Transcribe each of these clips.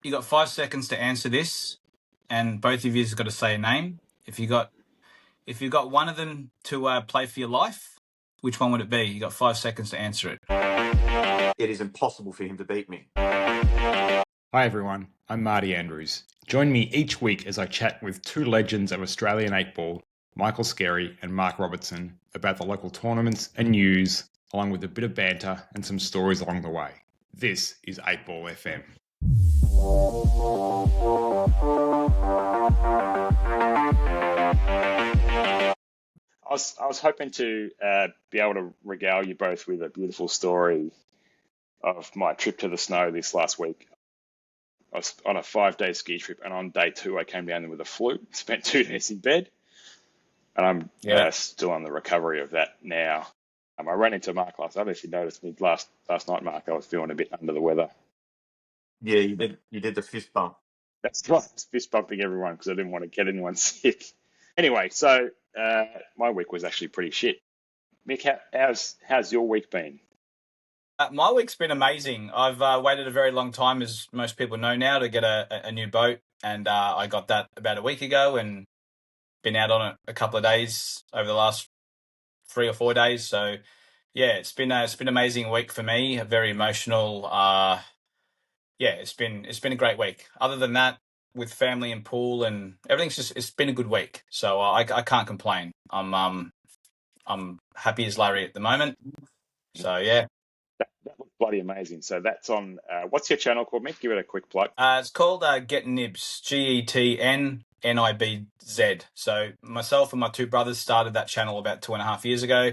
You got 5 seconds to answer this, and both of you's got to say a name. If you got one of them to play for your life, which one would it be? You got 5 seconds to answer it. It is impossible for him to beat me. Hi everyone, I'm Marty Andrews. Join me each week as I chat with two legends of Australian 8-ball, Michael Scerri and Marc Robertson, about the local tournaments and news, along with a bit of banter and some stories along the way. This is 8-ball FM. I was hoping to be able to regale you both with a beautiful story of my trip to the snow this last week. I was on a 5-day ski trip, and on day 2, I came down with a flu, spent 2 days in bed, and I'm still on the recovery of that now. I ran into Mark last night. I don't know if you noticed me last night, Mark. I was feeling a bit under the weather. Yeah, you did the fist bump. That's right. I was fist bumping everyone because I didn't want to get anyone sick. Anyway, so my week was actually pretty shit. Mick, how's your week been? My week's been amazing. I've waited a very long time, as most people know now, to get a new boat, and I got that about a week ago, and been out on it a couple of days over the last 3 or 4 days. So yeah, it's been an amazing week for me. A very emotional. It's been a great week. Other than that, with family and pool and everything's it's been a good week. So I can't complain. I'm happy as Larry at the moment. So yeah. That looks bloody amazing. So that's on, what's your channel called, Mick? Give it a quick plug. It's called Get Nibs, GETNNIBZ. So myself and my two brothers started that channel about 2.5 years ago,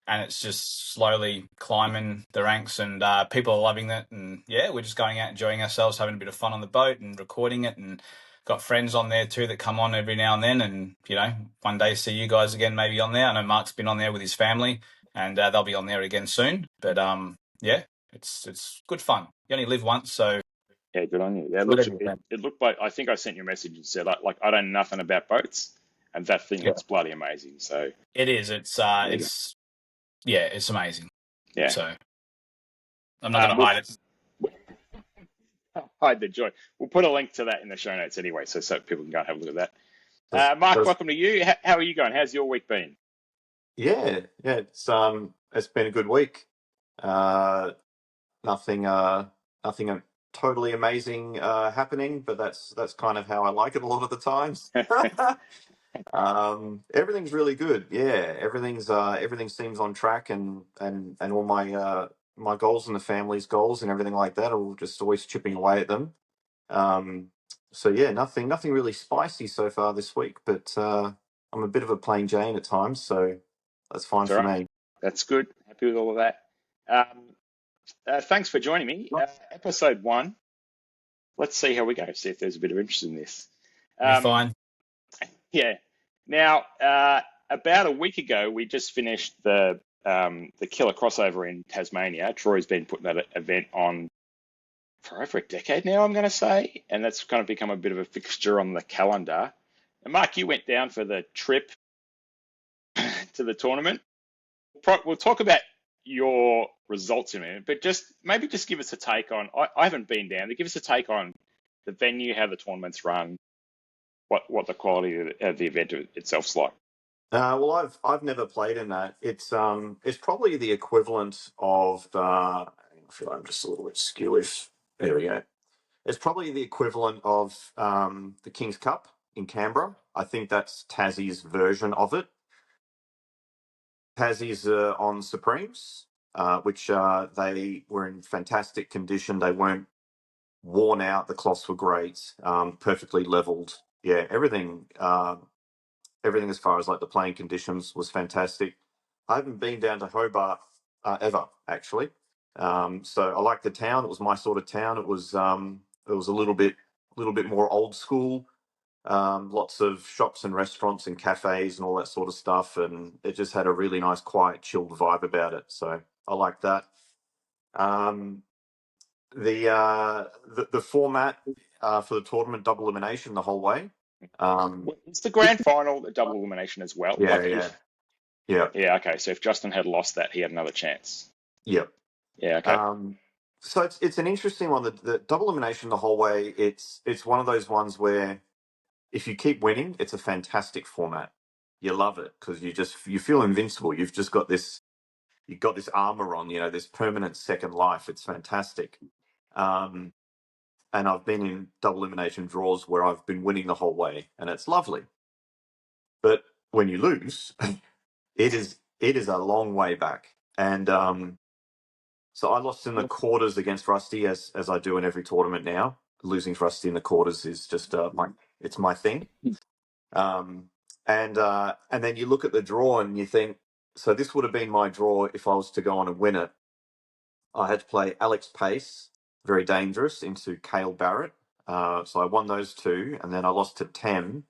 and it's just slowly climbing the ranks, and people are loving it. And yeah, we're just going out enjoying ourselves, having a bit of fun on the boat and recording it, and got friends on there too that come on every now and then, and one day see you guys again maybe on there. I know Mark's been on there with his family, and they'll be on there again soon. But yeah, it's good fun. You only live once, so yeah, good on you. Yeah, it looked like, I think I sent you a message and said like I don't know nothing about boats, and that thing looks bloody amazing. So it is. It's amazing. Yeah. So I'm not going to hide it. Hide the joy. We'll put a link to that in the show notes anyway, so people can go and have a look at that. Mark, welcome to you. How are you going? How's your week been? Yeah, it's been a good week. Nothing totally amazing happening, but that's kind of how I like it a lot of the times. Everything's really good. Yeah, everything seems on track, and all my goals and the family's goals and everything like that are just always chipping away at them. So yeah, nothing really spicy so far this week, but I'm a bit of a plain Jane at times, so that's fine for me. That's good. Happy with all of that. Thanks for joining me. Episode 1. Let's see how we go. See if there's a bit of interest in this. Fine. Yeah. Now, about a week ago, we just finished the Killer Crossover in Tasmania. Troy's been putting that event on for over a decade now, I'm going to say, and that's kind of become a bit of a fixture on the calendar. And Mark, you went down for the trip to the tournament. We'll talk about your results in a minute, but just give us a take on. I haven't been down. Give us a take on the venue, how the tournament's run, what the quality of the event itself's like. Well, I've never played in that. It's probably the equivalent of. I feel like I'm just a little bit skewish. There we go. It's probably the equivalent of the King's Cup in Canberra. I think that's Tassie's version of it. Tassie's on Supremes, which they were in fantastic condition. They weren't worn out. The cloths were great, perfectly leveled. Yeah, everything as far as like the playing conditions was fantastic. I haven't been down to Hobart ever, actually. So I like the town. It was my sort of town. It was a little bit more old school. Lots of shops and restaurants and cafes and all that sort of stuff, and it just had a really nice, quiet, chilled vibe about it. So I like that. The format for the tournament, double elimination the whole way. It's the grand final, the double elimination as well. Yeah. Okay, so if Justin had lost that, he had another chance. Yep. Yeah. Okay. So it's an interesting one. The double elimination the whole way. It's one of those ones where if you keep winning, it's a fantastic format. You love it because you feel invincible. You've got this armor on. This permanent second life. It's fantastic. And I've been in double elimination draws where I've been winning the whole way, and it's lovely. But when you lose, it is a long way back. And so I lost in the quarters against Rusty, as I do in every tournament now. Losing to Rusty in the quarters is just it's my thing. And then you look at the draw and you think, so this would have been my draw if I was to go on and win it. I had to play Alex Pace, very dangerous, into Cale Barrett. So I won those two, and then I lost to Tem.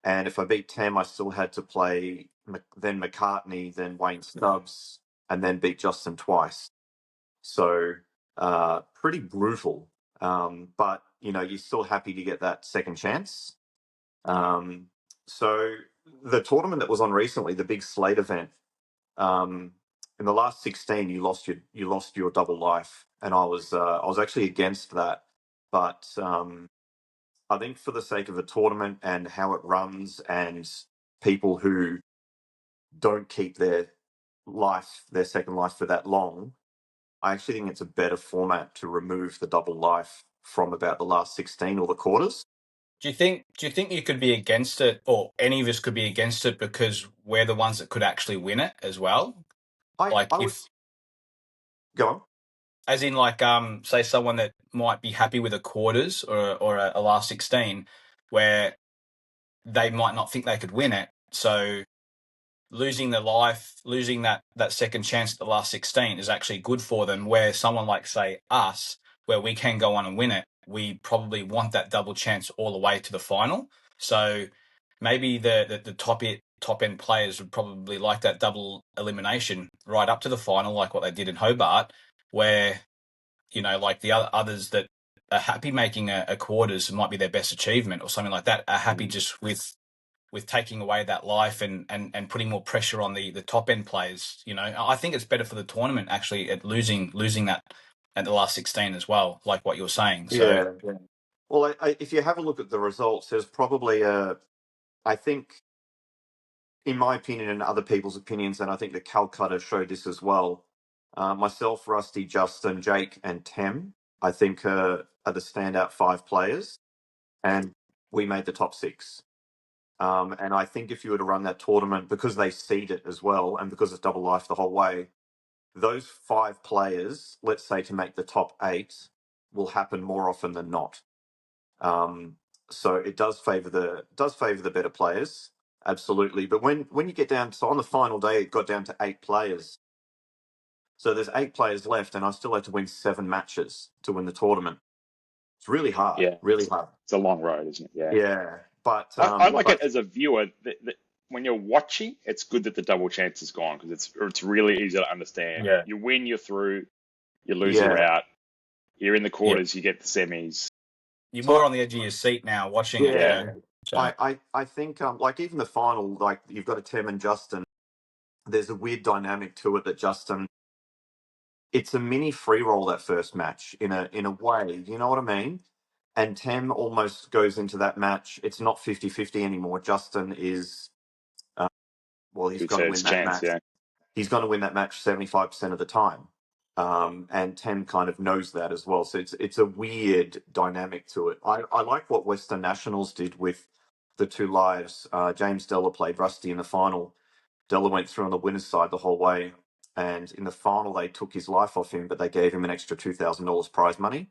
And if I beat Tem, I still had to play then McCartney, then Wayne Stubbs, and then beat Justin twice. So pretty brutal. But, you're still happy to get that second chance. So the tournament that was on recently, the big Slate event, in the last 16, you lost your double life, and I was actually against that, but I think for the sake of a tournament and how it runs, and people who don't keep their second life for that long, I actually think it's a better format to remove the double life from about the last 16 or the quarters. Do you think you could be against it, or any of us could be against it because we're the ones that could actually win it as well? Go on. As in, say someone that might be happy with a quarters or a last 16, where they might not think they could win it. So losing their life, losing that second chance at the last 16 is actually good for them. Where someone like, say, us, where we can go on and win it, we probably want that double chance all the way to the final. So maybe the top end players would probably like that double elimination right up to the final, like what they did in Hobart, where, like the others that are happy making a quarters might be their best achievement or something like that, are happy just with taking away that life and putting more pressure on the top end players. I think it's better for the tournament actually at losing that at the last 16 as well, like what you're saying. So yeah. Well, if you have a look at the results, there's probably I think, in my opinion and other people's opinions, and I think the Calcutta showed this as well, myself, Rusty, Justin, Jake, and Tem, I think are the standout 5 players, and we made the top 6. And I think if you were to run that tournament, because they seed it as well, and because it's double life the whole way, those 5 players, let's say to make the top 8, will happen more often than not. So it does favour the better players, absolutely. But when you get down, so on the final day, it got down to 8 players. So there's 8 players left, and I still had to win 7 matches to win the tournament. It's really hard. Yeah, really hard. It's a long road, isn't it? Yeah. Yeah, but I like it as a viewer. That when you're watching, it's good that the double chance is gone because it's really easy to understand. Yeah. You win, you're through. You lose, you're out. You're in the quarters, you get the semis. You're more on the edge of your seat now watching it. Yeah. So, I think like even the final, like you've got a Tem and Justin, there's a weird dynamic to it that Justin, it's a mini free roll that first match in a way, you know what I mean? And Tem almost goes into that match. It's not 50-50 anymore. Justin is, he's going to win that match. Yeah. He's going to win that match 75% of the time. And Tem kind of knows that as well. So it's a weird dynamic to it. I like what Western Nationals did with the 2 lives. James Della played Rusty in the final. Della went through on the winner's side the whole way. And in the final, they took his life off him, but they gave him an extra $2,000 prize money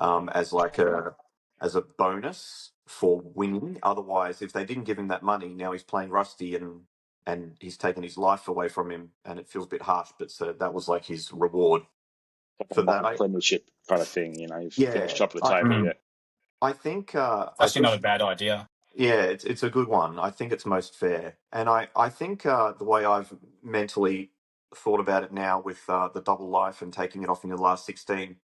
as a bonus for winning. Otherwise, if they didn't give him that money, now he's playing Rusty and he's taken his life away from him, and it feels a bit harsh, but so that was like his reward for that. Premiership kind of thing, you've finished top of the table yet. I think actually not a bad idea. Yeah, it's a good one. I think it's most fair. And I think the way I've mentally thought about it now with the double life and taking it off in the last 16,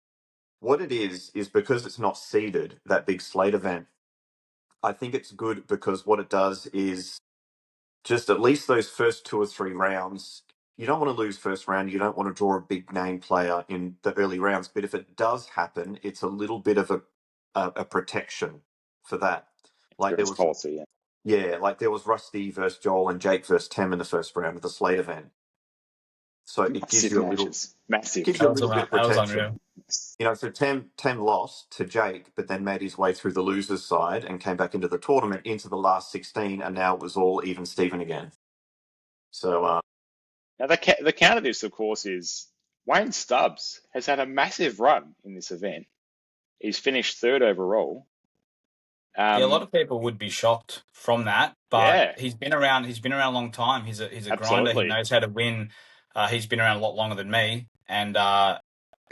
what it is because it's not seeded, that big Slate event, I think it's good because what it does is just at least those first 2 or 3 rounds, you don't want to lose first round. You don't want to draw a big name player in the early rounds. But if it does happen, it's a little bit of a protection for that. Like there Insurance was, policy. yeah, like there was Rusty versus Joel and Jake versus Tem in the first round of the Slate event. So it gives Massive you a little, matches. Massive. gives you a little bit of That was protection. unreal. You know, so Tem lost to Jake, but then made his way through the losers side and came back into the tournament, into the last 16, and now it was all even Steven again. So Now, the counter to this, of course, is Wayne Stubbs has had a massive run in this event. He's finished third overall. Yeah, a lot of people would be shocked from that, but Yeah, he's been around. He's been around a long time. He's a grinder. He absolutely. knows how to win. He's been around a lot longer than me, and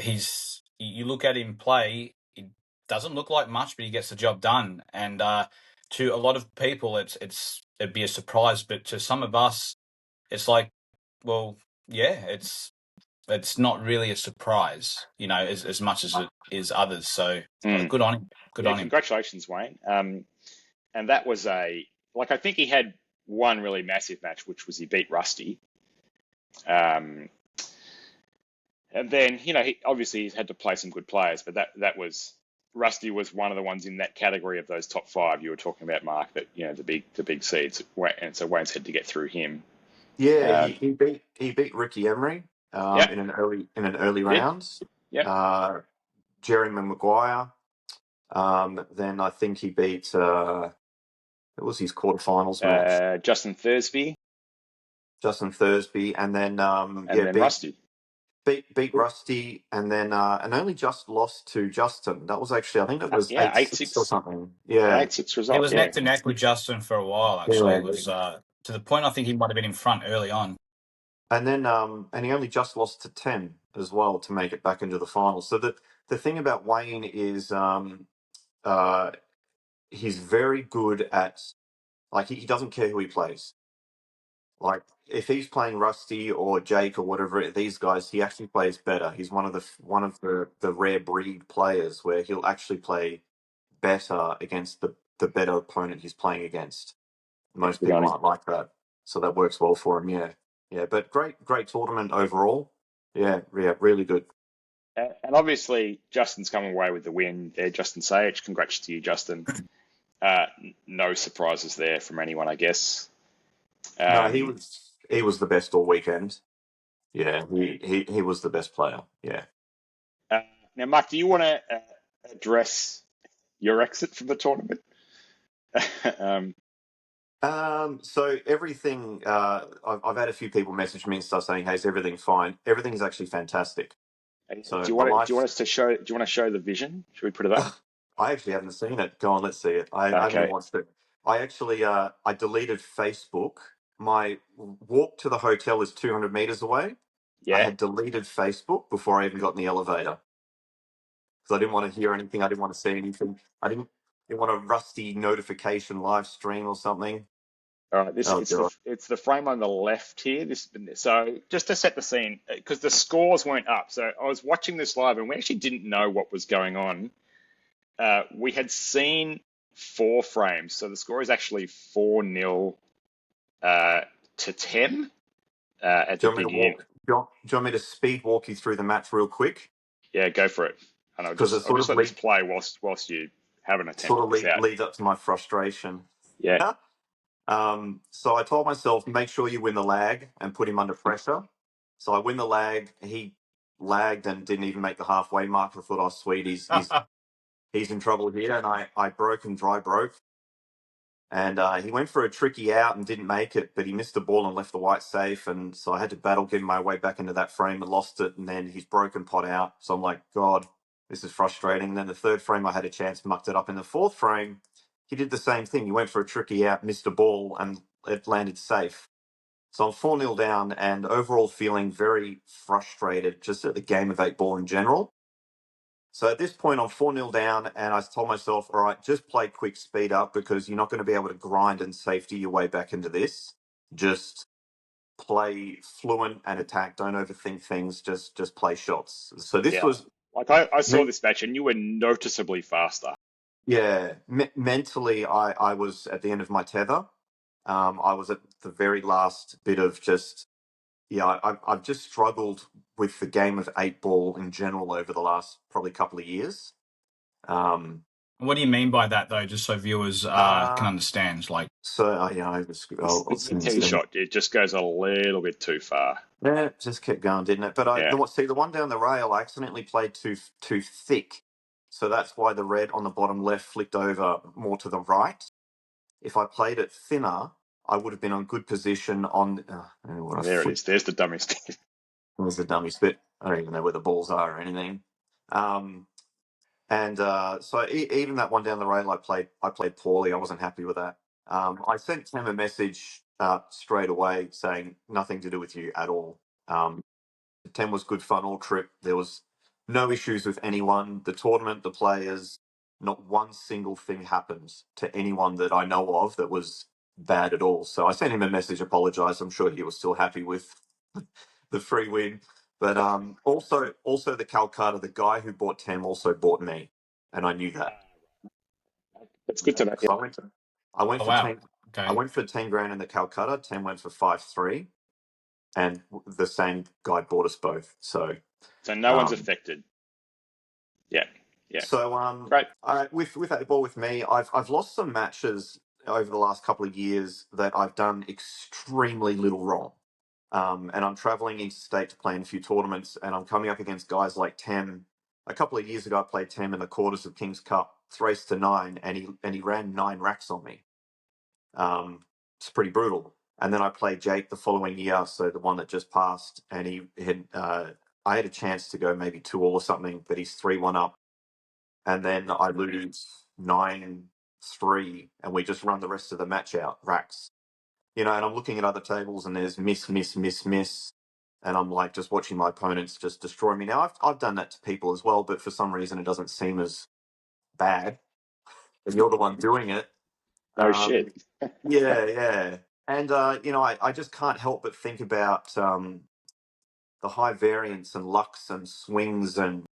he's. You look at him play. He doesn't look like much, but he gets the job done. And to a lot of people, it'd be a surprise, but to some of us, it's like, well, yeah, it's not really a surprise, you know, as much as it is others. So good on him. Good Yeah, on him. congratulations, Wayne. And that was I think he had one really massive match, which was he beat Rusty. And then, he obviously he's had to play some good players, but that was Rusty was one of the ones in that category of those top five you were talking about, Mark, that, the big seeds. And so Wayne's had to get through him. yeah, he beat Ricky Emery Yeah, in an early he did. round. Yeah. Jeremy Maguire. Then I think he beat it was his quarterfinals match. Justin Thursby, Justin Thursby, and then Rusty. beat Rusty, and then and only just lost to Justin. That was actually, I think it was 8-6 or something. Yeah, 8-6 result. He was Yeah. neck to neck with Justin for a while. Actually, it was to the point I think he might have been in front early on. and then and he only just lost to 10 as well to make it back into the finals. So the thing about Wayne is he's very good at, like, he doesn't care who he plays. Like, if he's playing Rusty or Jake or whatever, these guys, he actually plays better. He's one of the rare breed players where he'll actually play better against the better opponent he's playing against. Most Good on people him. aren't like that, so that works well for him. Yeah. But great tournament overall. Yeah, really good. And obviously, Justin's come away with the win there. Justin Sage, congrats to you, Justin. No surprises there from anyone, I guess. No, he was the best all weekend. Yeah, he was the best player. Yeah. Now, Mark, do you want to address your exit from the tournament? So everything. I've had a few people message me and stuff saying, "Hey, is everything fine?" Everything's actually fantastic. So do you want us to show? Do you want to show the vision? Should we put it up? I actually haven't seen it. Go on, let's see it. I haven't even watched it. I actually I deleted Facebook. My walk to the hotel is 200 meters away. Yeah. I had deleted Facebook before I even got in the elevator because I didn't want to hear anything. I didn't want to see anything. I didn't want a Rusty notification live stream or something. All right, it's the frame on the left here. So just to set the scene, because the scores weren't up, so I was watching this live and we actually didn't know what was going on. We had seen 4 frames, so the score is actually 4-0 to 10 at the beginning. Do you want me to speed walk you through the match real quick? Yeah, go for it. And I'll just let this play whilst you have an attempt. Sort of leads up to my frustration. Yeah. So I told myself, make sure you win the lag and put him under pressure. So I win the lag. He lagged and didn't even make the halfway mark. I thought, oh, sweet, he's in trouble here. And I broke and dry broke. And he went for a tricky out and didn't make it, but he missed the ball and left the white safe. And so I had to battle getting my way back into that frame and lost it. And then he's broken pot out. So I'm like, God, this is frustrating. And then the third frame, I had a chance, mucked it up. In the fourth frame, he did the same thing. He went for a tricky out, missed a ball, and it landed safe. So I'm 4-0 down and overall feeling very frustrated just at the game of 8 ball in general. So at this point, I'm 4-0 down, and I told myself, all right, just play quick, speed up, because you're not going to be able to grind and safety your way back into this. Just play fluent and attack. Don't overthink things. Just play shots. So this was... Like I saw this match, and you were noticeably faster. Yeah. Mentally, I was at the end of my tether. I was at the very last bit of just yeah, I've just struggled with the game of 8-ball in general over the last probably couple of years. What do you mean by that, though? Just so viewers can understand. Like, so yeah, The tee shot, it just goes a little bit too far. yeah, it just kept going, didn't it? But the one down the rail, I accidentally played too thick, so that's why the red on the bottom left flicked over more to the right. If I played it thinner, I would have been on good position on. There it is. There's the dummy stick. There's the dummy spit. I don't even know where the balls are or anything. So even that one down the rail, I played poorly. I wasn't happy with that. I sent Tim a message straight away saying nothing to do with you at all. Tim was good fun all trip. There was no issues with anyone. The tournament, the players, not one single thing happened to anyone that I know of that was bad at all. So I sent him a message, apologised. I'm sure he was still happy with the free win. But also the Calcutta, the guy who bought Tem also bought me, and I knew that. It's good to know. So I went for 10. Okay. I went for 10 grand in the Calcutta. Tem went for 5-3, and the same guy bought us both. So no one's affected. Yeah. So great. With 8-ball with me, I've lost some matches over the last couple of years that I've done extremely little wrong. And I'm traveling interstate to play in a few tournaments, and I'm coming up against guys like Tem. A couple of years ago, I played Tem in the quarters of King's Cup, 3-9, and he ran 9 racks on me. It's pretty brutal. And then I played Jake the following year, so the one that just passed, and I had a chance to go maybe 2-all or something, but he's 3-1 up, and then I lose 9-3, and we just run the rest of the match out racks. And I'm looking at other tables, and there's miss, and I'm like just watching my opponents just destroy me. Now I've done that to people as well, but for some reason it doesn't seem as bad. And you're the one doing it. No shit. Yeah. And I just can't help but think about the high variance and lucks and swings and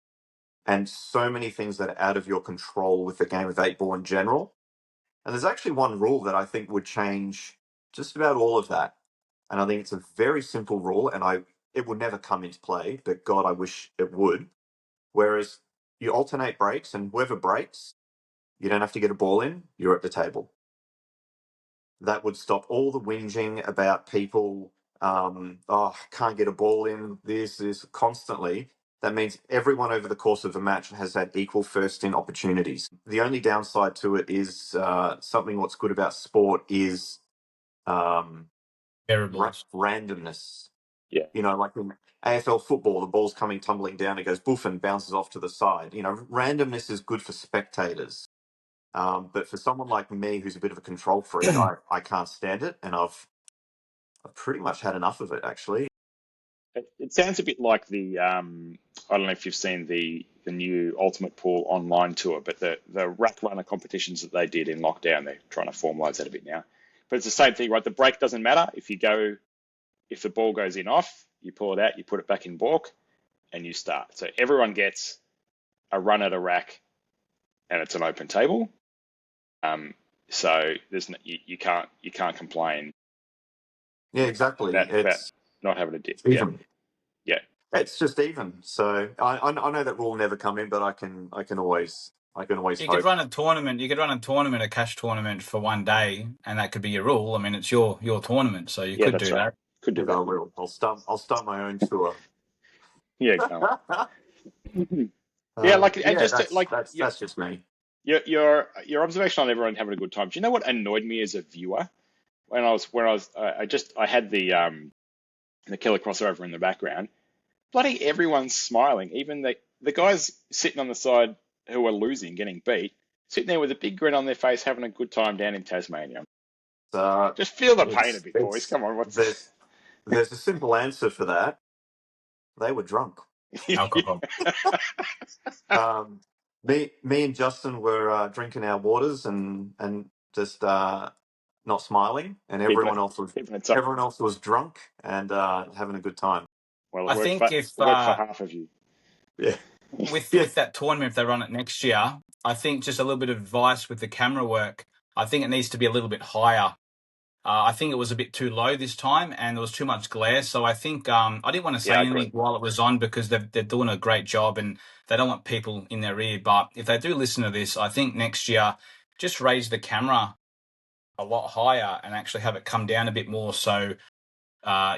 so many things that are out of your control with the game of 8-ball in general. And there's actually one rule that I think would change just about all of that. And I think it's a very simple rule, and it would never come into play, but God, I wish it would. Whereas you alternate breaks, and whoever breaks, you don't have to get a ball in, you're at the table. That would stop all the whinging about people, can't get a ball in, this constantly. That means everyone over the course of a match has had equal first-in opportunities. The only downside to it is something what's good about sport is randomness. Yeah. Like in AFL football, the ball's coming tumbling down, it goes boof and bounces off to the side. Randomness is good for spectators. But for someone like me, who's a bit of a control freak, I can't stand it, and I've pretty much had enough of it, actually. It sounds a bit like the I don't know if you've seen the new Ultimate Pool online tour, but the rack runner competitions that they did in lockdown, they're trying to formalise that a bit now. But it's the same thing, right? The break doesn't matter. If the ball goes in off, you pull it out, you put it back in balk, and you start. So everyone gets a run at a rack, and it's an open table. So you can't complain. Yeah, exactly. About not having a dip. Even. Yeah. It's just even. So I know that will never come in, but I can always you could run a tournament. You could run a cash tournament for one day, and that could be your rule. I mean, it's your tournament, so you could do that. Could do that. I'll start my own tour. Yeah. That's just me. Your observation on everyone having a good time. Do you know what annoyed me as a viewer when I had the killer crossover in the background? Bloody everyone's smiling. Even the guys sitting on the side who are losing, getting beat, sitting there with a big grin on their face, having a good time down in Tasmania. Just feel the pain a bit, boys. Come on, there's a simple answer for that. They were drunk. Alcohol. Me and Justin were drinking our waters and just not smiling, and everyone else was drunk and having a good time. Well, I think it worked for half of you. Yeah. With that tournament, if they run it next year, I think just a little bit of advice with the camera work. I think it needs to be a little bit higher I think it was a bit too low this time, and there was too much glare. So I think I didn't want to say Yeah, I anything agree. while it was on because they're doing a great job, and they don't want people in their ear. But if they do listen to this, I think next year just raise the camera a lot higher and actually have it come down a bit more. So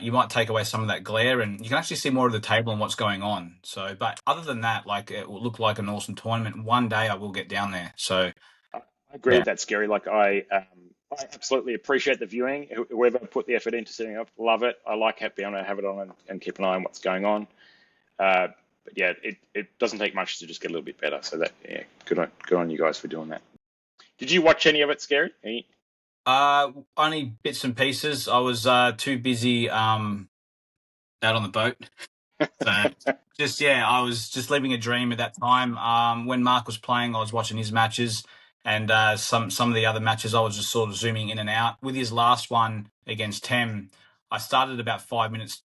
you might take away some of that glare, and you can actually see more of the table and what's going on. So, but other than that, like it will look like an awesome tournament. One day I will get down there. So I agree with that, Scerri. Like I absolutely appreciate the viewing. Whoever put the effort into setting up, love it. I like being able to have it on and keep an eye on what's going on. But yeah, it doesn't take much to just get a little bit better. So that good on you guys for doing that. Did you watch any of it, Scerri? only bits and pieces. I was too busy out on the boat. So I was just living a dream at that time. When Mark was playing, I was watching his matches, and some of the other matches I was just sort of zooming in and out. With his last one against Tem, I started about 5 minutes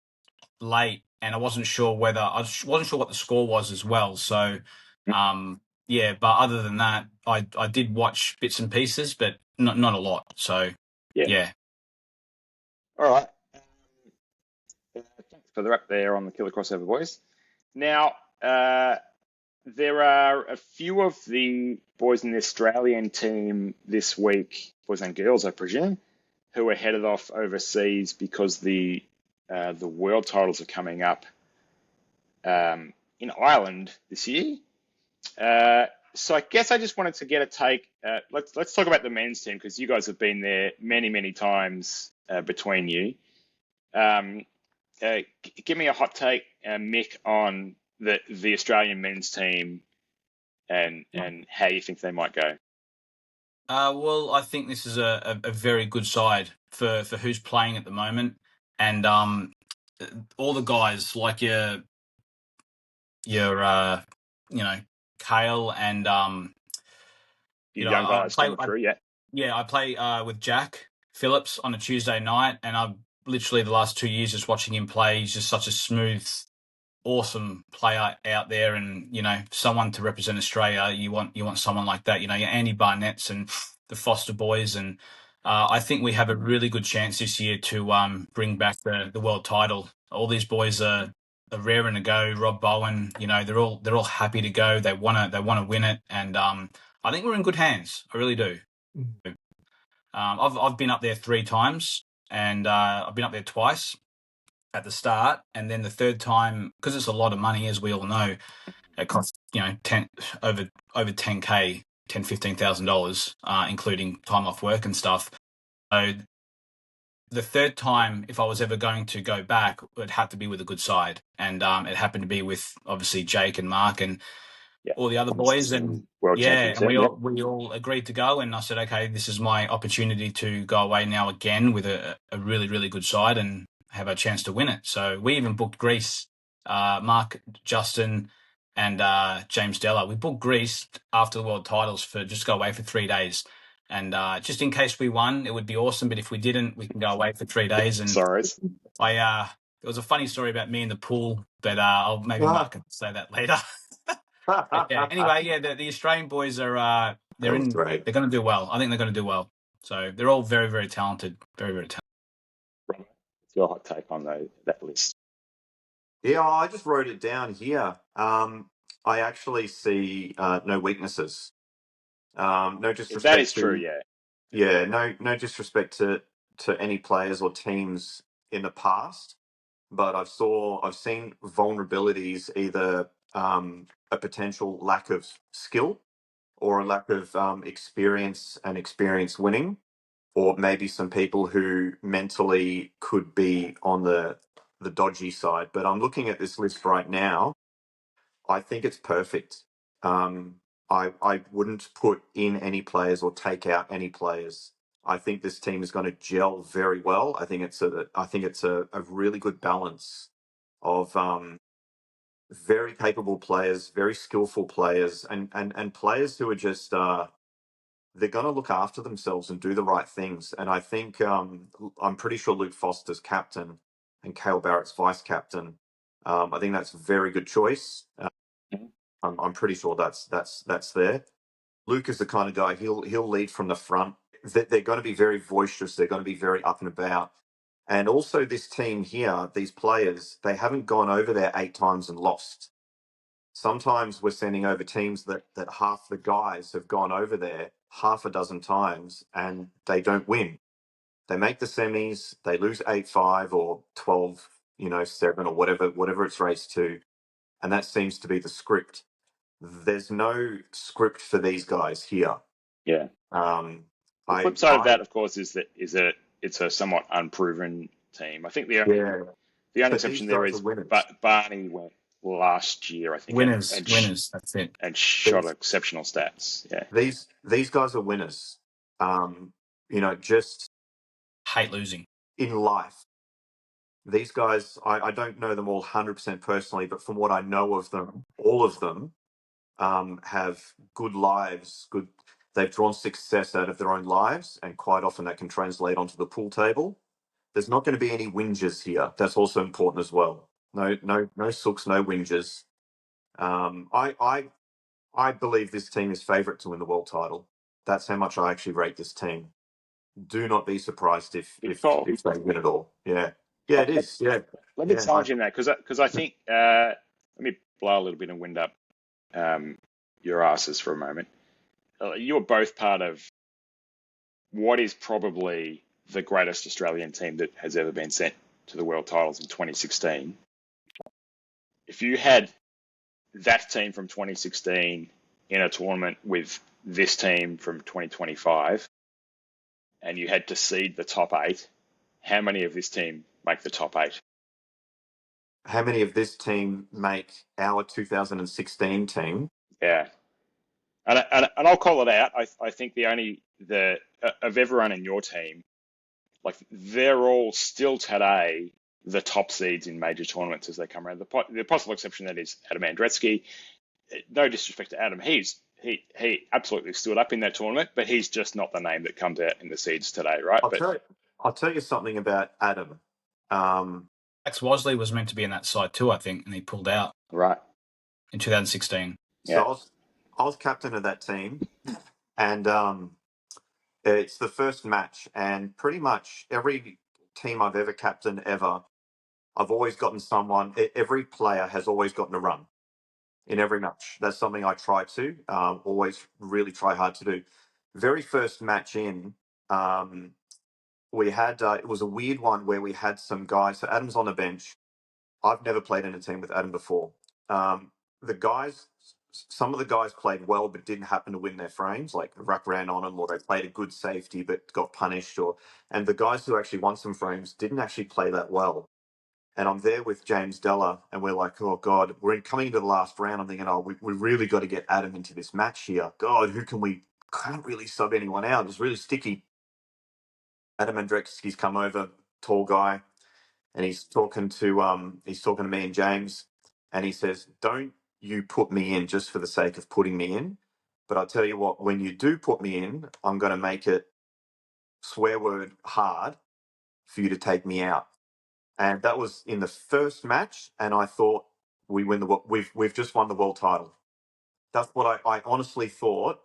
late, and I wasn't sure what the score was as well. So, but other than that, I did watch bits and pieces, but not a lot. So, yeah. All right. Thanks for the wrap there on the Killer Crossover, boys. Now, there are a few of the boys in the Australian team this week, boys and girls, I presume, who are headed off overseas because the world titles are coming up in Ireland this year. So I guess I just wanted to get a take. Let's talk about the men's team because you guys have been there many times between you. Give me a hot take, Mick, on the Australian men's team and how you think they might go. Well, I think this is a very good side for who's playing at the moment, and all the guys like your Kale and Young guys coming through, yeah. Yeah, I play with Jack Phillips on a Tuesday night, and I've literally the last 2 years just watching him play. He's just such a smooth, awesome player out there, and someone to represent Australia. You want someone like that. Your Andy Barnett's and the Foster boys, and I think we have a really good chance this year to bring back the world title. All these boys are raring to go. Rob Bowen, they're all happy to go. They wanna win it, and I think we're in good hands. I really do. I've been up there 3 times, and I've been up there twice at the start, and then the third time, because it's a lot of money, as we all know, it costs over 10K, $15,000, including time off work and stuff. So the third time, if I was ever going to go back, it had to be with a good side, and it happened to be with obviously Jake and Mark and all the other boys, and world champions. and we all agreed to go, and I said, okay, this is my opportunity to go away now again with a really good side and have a chance to win it. So we even booked Greece, Mark, Justin, and James Della. We booked Greece after the world titles for just go away for 3 days, and just in case we won, it would be awesome. But if we didn't, we can go away for 3 days. And sorry, there was a funny story about me in the pool, but Mark can say that later. Anyway, the Australian boys are they're going to do well. I think they're going to do well. So they're all very, very talented. Very, very talented. Robert, what's your hot take on that list? Yeah, I just wrote it down here. I actually see no weaknesses. No disrespect. That is true, yeah. Yeah, no disrespect to any players or teams in the past, but I've seen vulnerabilities, either a potential lack of skill or a lack of experience winning, or maybe some people who mentally could be on the dodgy side. But I'm looking at this list right now. I think it's perfect. I wouldn't put in any players or take out any players. I think this team is going to gel very well. I think it's a really good balance of very capable players, very skillful players, and players who are just they're going to look after themselves and do the right things. And I think I'm pretty sure Luke Foster's captain and Cale Barrett's vice captain. I think that's a very good choice. I'm pretty sure that's there. Luke is the kind of guy, he'll lead from the front they're going to be very boisterous. They're going to be very up and about. And also this team here, these players, they haven't gone over there 8 times and lost. Sometimes we're sending over teams that half the guys have gone over there half a dozen times and they don't win. They make the semis, they lose 8-5 or 12-7 or whatever it's raced to. And that seems to be the script. There's no script for these guys here. Yeah. The flip side of that, of course, is that it's a somewhat unproven team. I think the only exception there is Barney went last year, I think. Winners, that's it. And shot exceptional stats. Yeah. These guys are winners. Just hate losing in life. These guys, I don't know them all 100% personally, but from what I know of them, all of them have good lives. They've drawn success out of their own lives, and quite often that can translate onto the pool table. There's not going to be any whingers here. That's also important as well. No sooks, no whingers. I believe this team is favourite to win the world title. That's how much I actually rate this team. Do not be surprised if they win it all. Yeah, it is. Yeah. Let me challenge you in that because I think let me blow a little bit of wind up your asses for a moment. You're both part of what is probably the greatest Australian team that has ever been sent to the world titles in 2016. If you had that team from 2016 in a tournament with this team from 2025, and you had to seed the top 8, how many of this team make the top 8? How many of this team make our 2016 team? Yeah. And I'll call it out. I think of everyone in your team, like they're all still today the top seeds in major tournaments as they come around. The possible exception that is Adam Andreski. No disrespect to Adam, he absolutely stood up in that tournament, but he's just not the name that comes out in the seeds today, right? I'll tell you something about Adam. Max Wasley was meant to be in that side too, I think, and he pulled out. Right. In 2016. So I was captain of that team, and it's the first match, and pretty much every team I've ever captained ever, I've always gotten someone. Every player has always gotten a run in every match. That's something I try to always really try hard to do. Very first match in, we had it was a weird one where we had some guys. So Adam's on the bench. I've never played in a team with Adam before. Some of the guys played well but didn't happen to win their frames. Like Ruck ran on them, or they played a good safety but got punished. And the guys who actually won some frames didn't actually play that well. And I'm there with James Della, and we're like, oh God, we're coming into the last round. I'm thinking, we really got to get Adam into this match here. God, can't really sub anyone out. It's really sticky. Adam Andreski's come over, tall guy, and he's talking to me and James, and he says, don't you put me in just for the sake of putting me in. But I'll tell you what, when you do put me in, I'm going to make it swear word hard for you to take me out. And that was in the first match, and I thought we've just won the world title. That's what I honestly thought.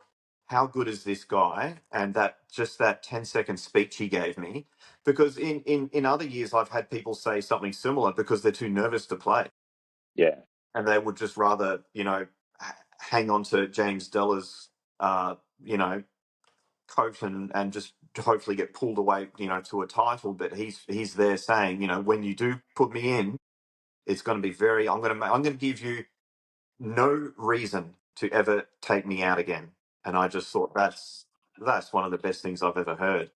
How good is this guy? And that 10-second speech he gave me, because in other years I've had people say something similar because they're too nervous to play. Yeah. And they would just rather, hang on to James Della's, coach and just hopefully get pulled away, to a title. But he's there saying, when you do put me in, it's going to be I'm going to give you no reason to ever take me out again. And I just thought that's one of the best things I've ever heard.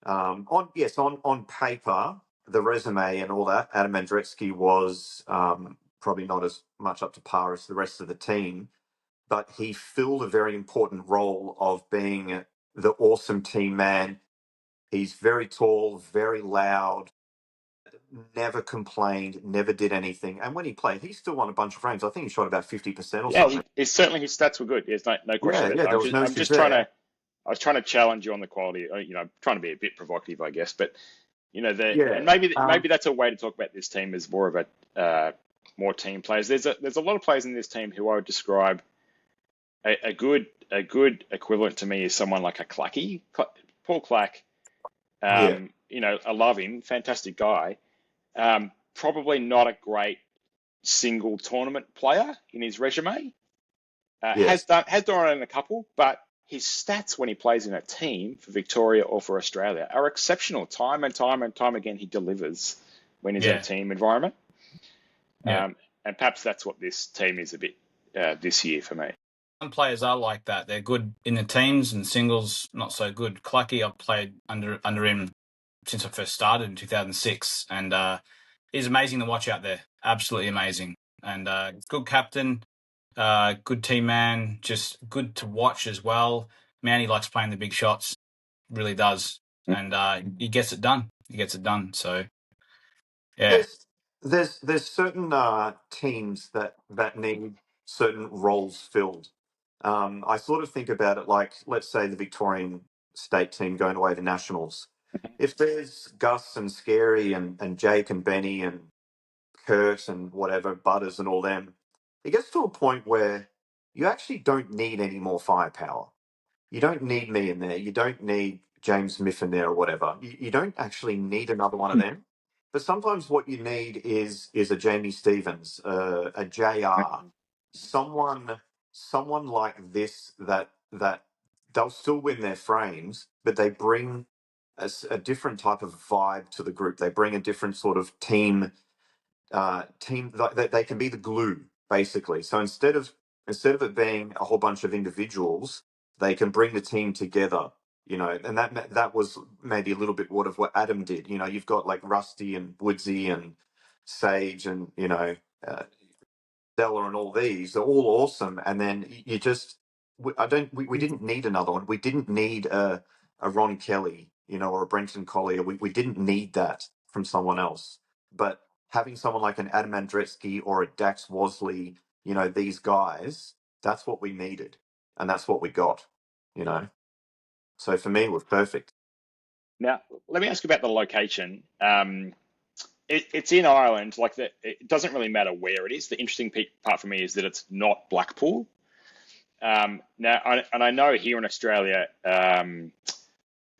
On paper, the resume and all that, Adam Andreski was probably not as much up to par as the rest of the team, but he filled a very important role of being the awesome team man. He's very tall, very loud, never complained, never did anything. And when he played, he still won a bunch of frames. I think he shot about 50% or something. Yeah, certainly his stats were good. There's no question. Yeah, I was trying to challenge you on the quality. Trying to be a bit provocative, I guess. But and maybe that's a way to talk about this team as more of a more team players. There's a lot of players in this team who I would describe a good a good equivalent to me is someone like a Clacky. Paul Clack, Yeah, I love him, fantastic guy. Probably not a great single tournament player in his resume. yeah. Has done it in a couple, but his stats when he plays in a team for Victoria or for Australia are exceptional. Time and time and time again, he delivers when he's in a Yeah, team environment. yeah. And perhaps that's what this team is a bit this year for me. Some players are like that. They're good in the teams and singles, not so good. Clucky, I've played under him since I first started in 2006, and he's amazing to watch out there. Absolutely amazing, and good captain, good team man, just good to watch as well. Man, he likes playing the big shots, really does, and he gets it done. He gets it done. So yeah, There's there's certain teams that need certain roles filled. I sort of think about it like, let's say, the Victorian state team going away to nationals. If there's Gus and Scerri and Jake and Benny and Kurt and whatever, Butters and all them, it gets to a point where you actually don't need any more firepower. You don't need me in there. You don't need James Smith in there or whatever. You don't actually need another one of them. But sometimes what you need is a Jamie Stevens, a JR, someone like this that they'll still win their frames, but they bring a different type of vibe to the group. They bring a different sort of team that they can be the glue basically. So instead of it being a whole bunch of individuals, they can bring the team together. And that was maybe a little bit what Adam did. You've got like Rusty and Woodsy and Sage and uh, Stella and all these. They're all awesome, and then you just we didn't need another one. We didn't need a Ron Kelly, or a Brenton Collier. We didn't need that from someone else. But having someone like an Adam Andretzky or a Dax Wasley, these guys, that's what we needed, and that's what we got. You know, so for me, it was perfect. Now, let me ask you about the location. It's in Ireland. It doesn't really matter where it is. The interesting part for me is that it's not Blackpool. And I know here in Australia,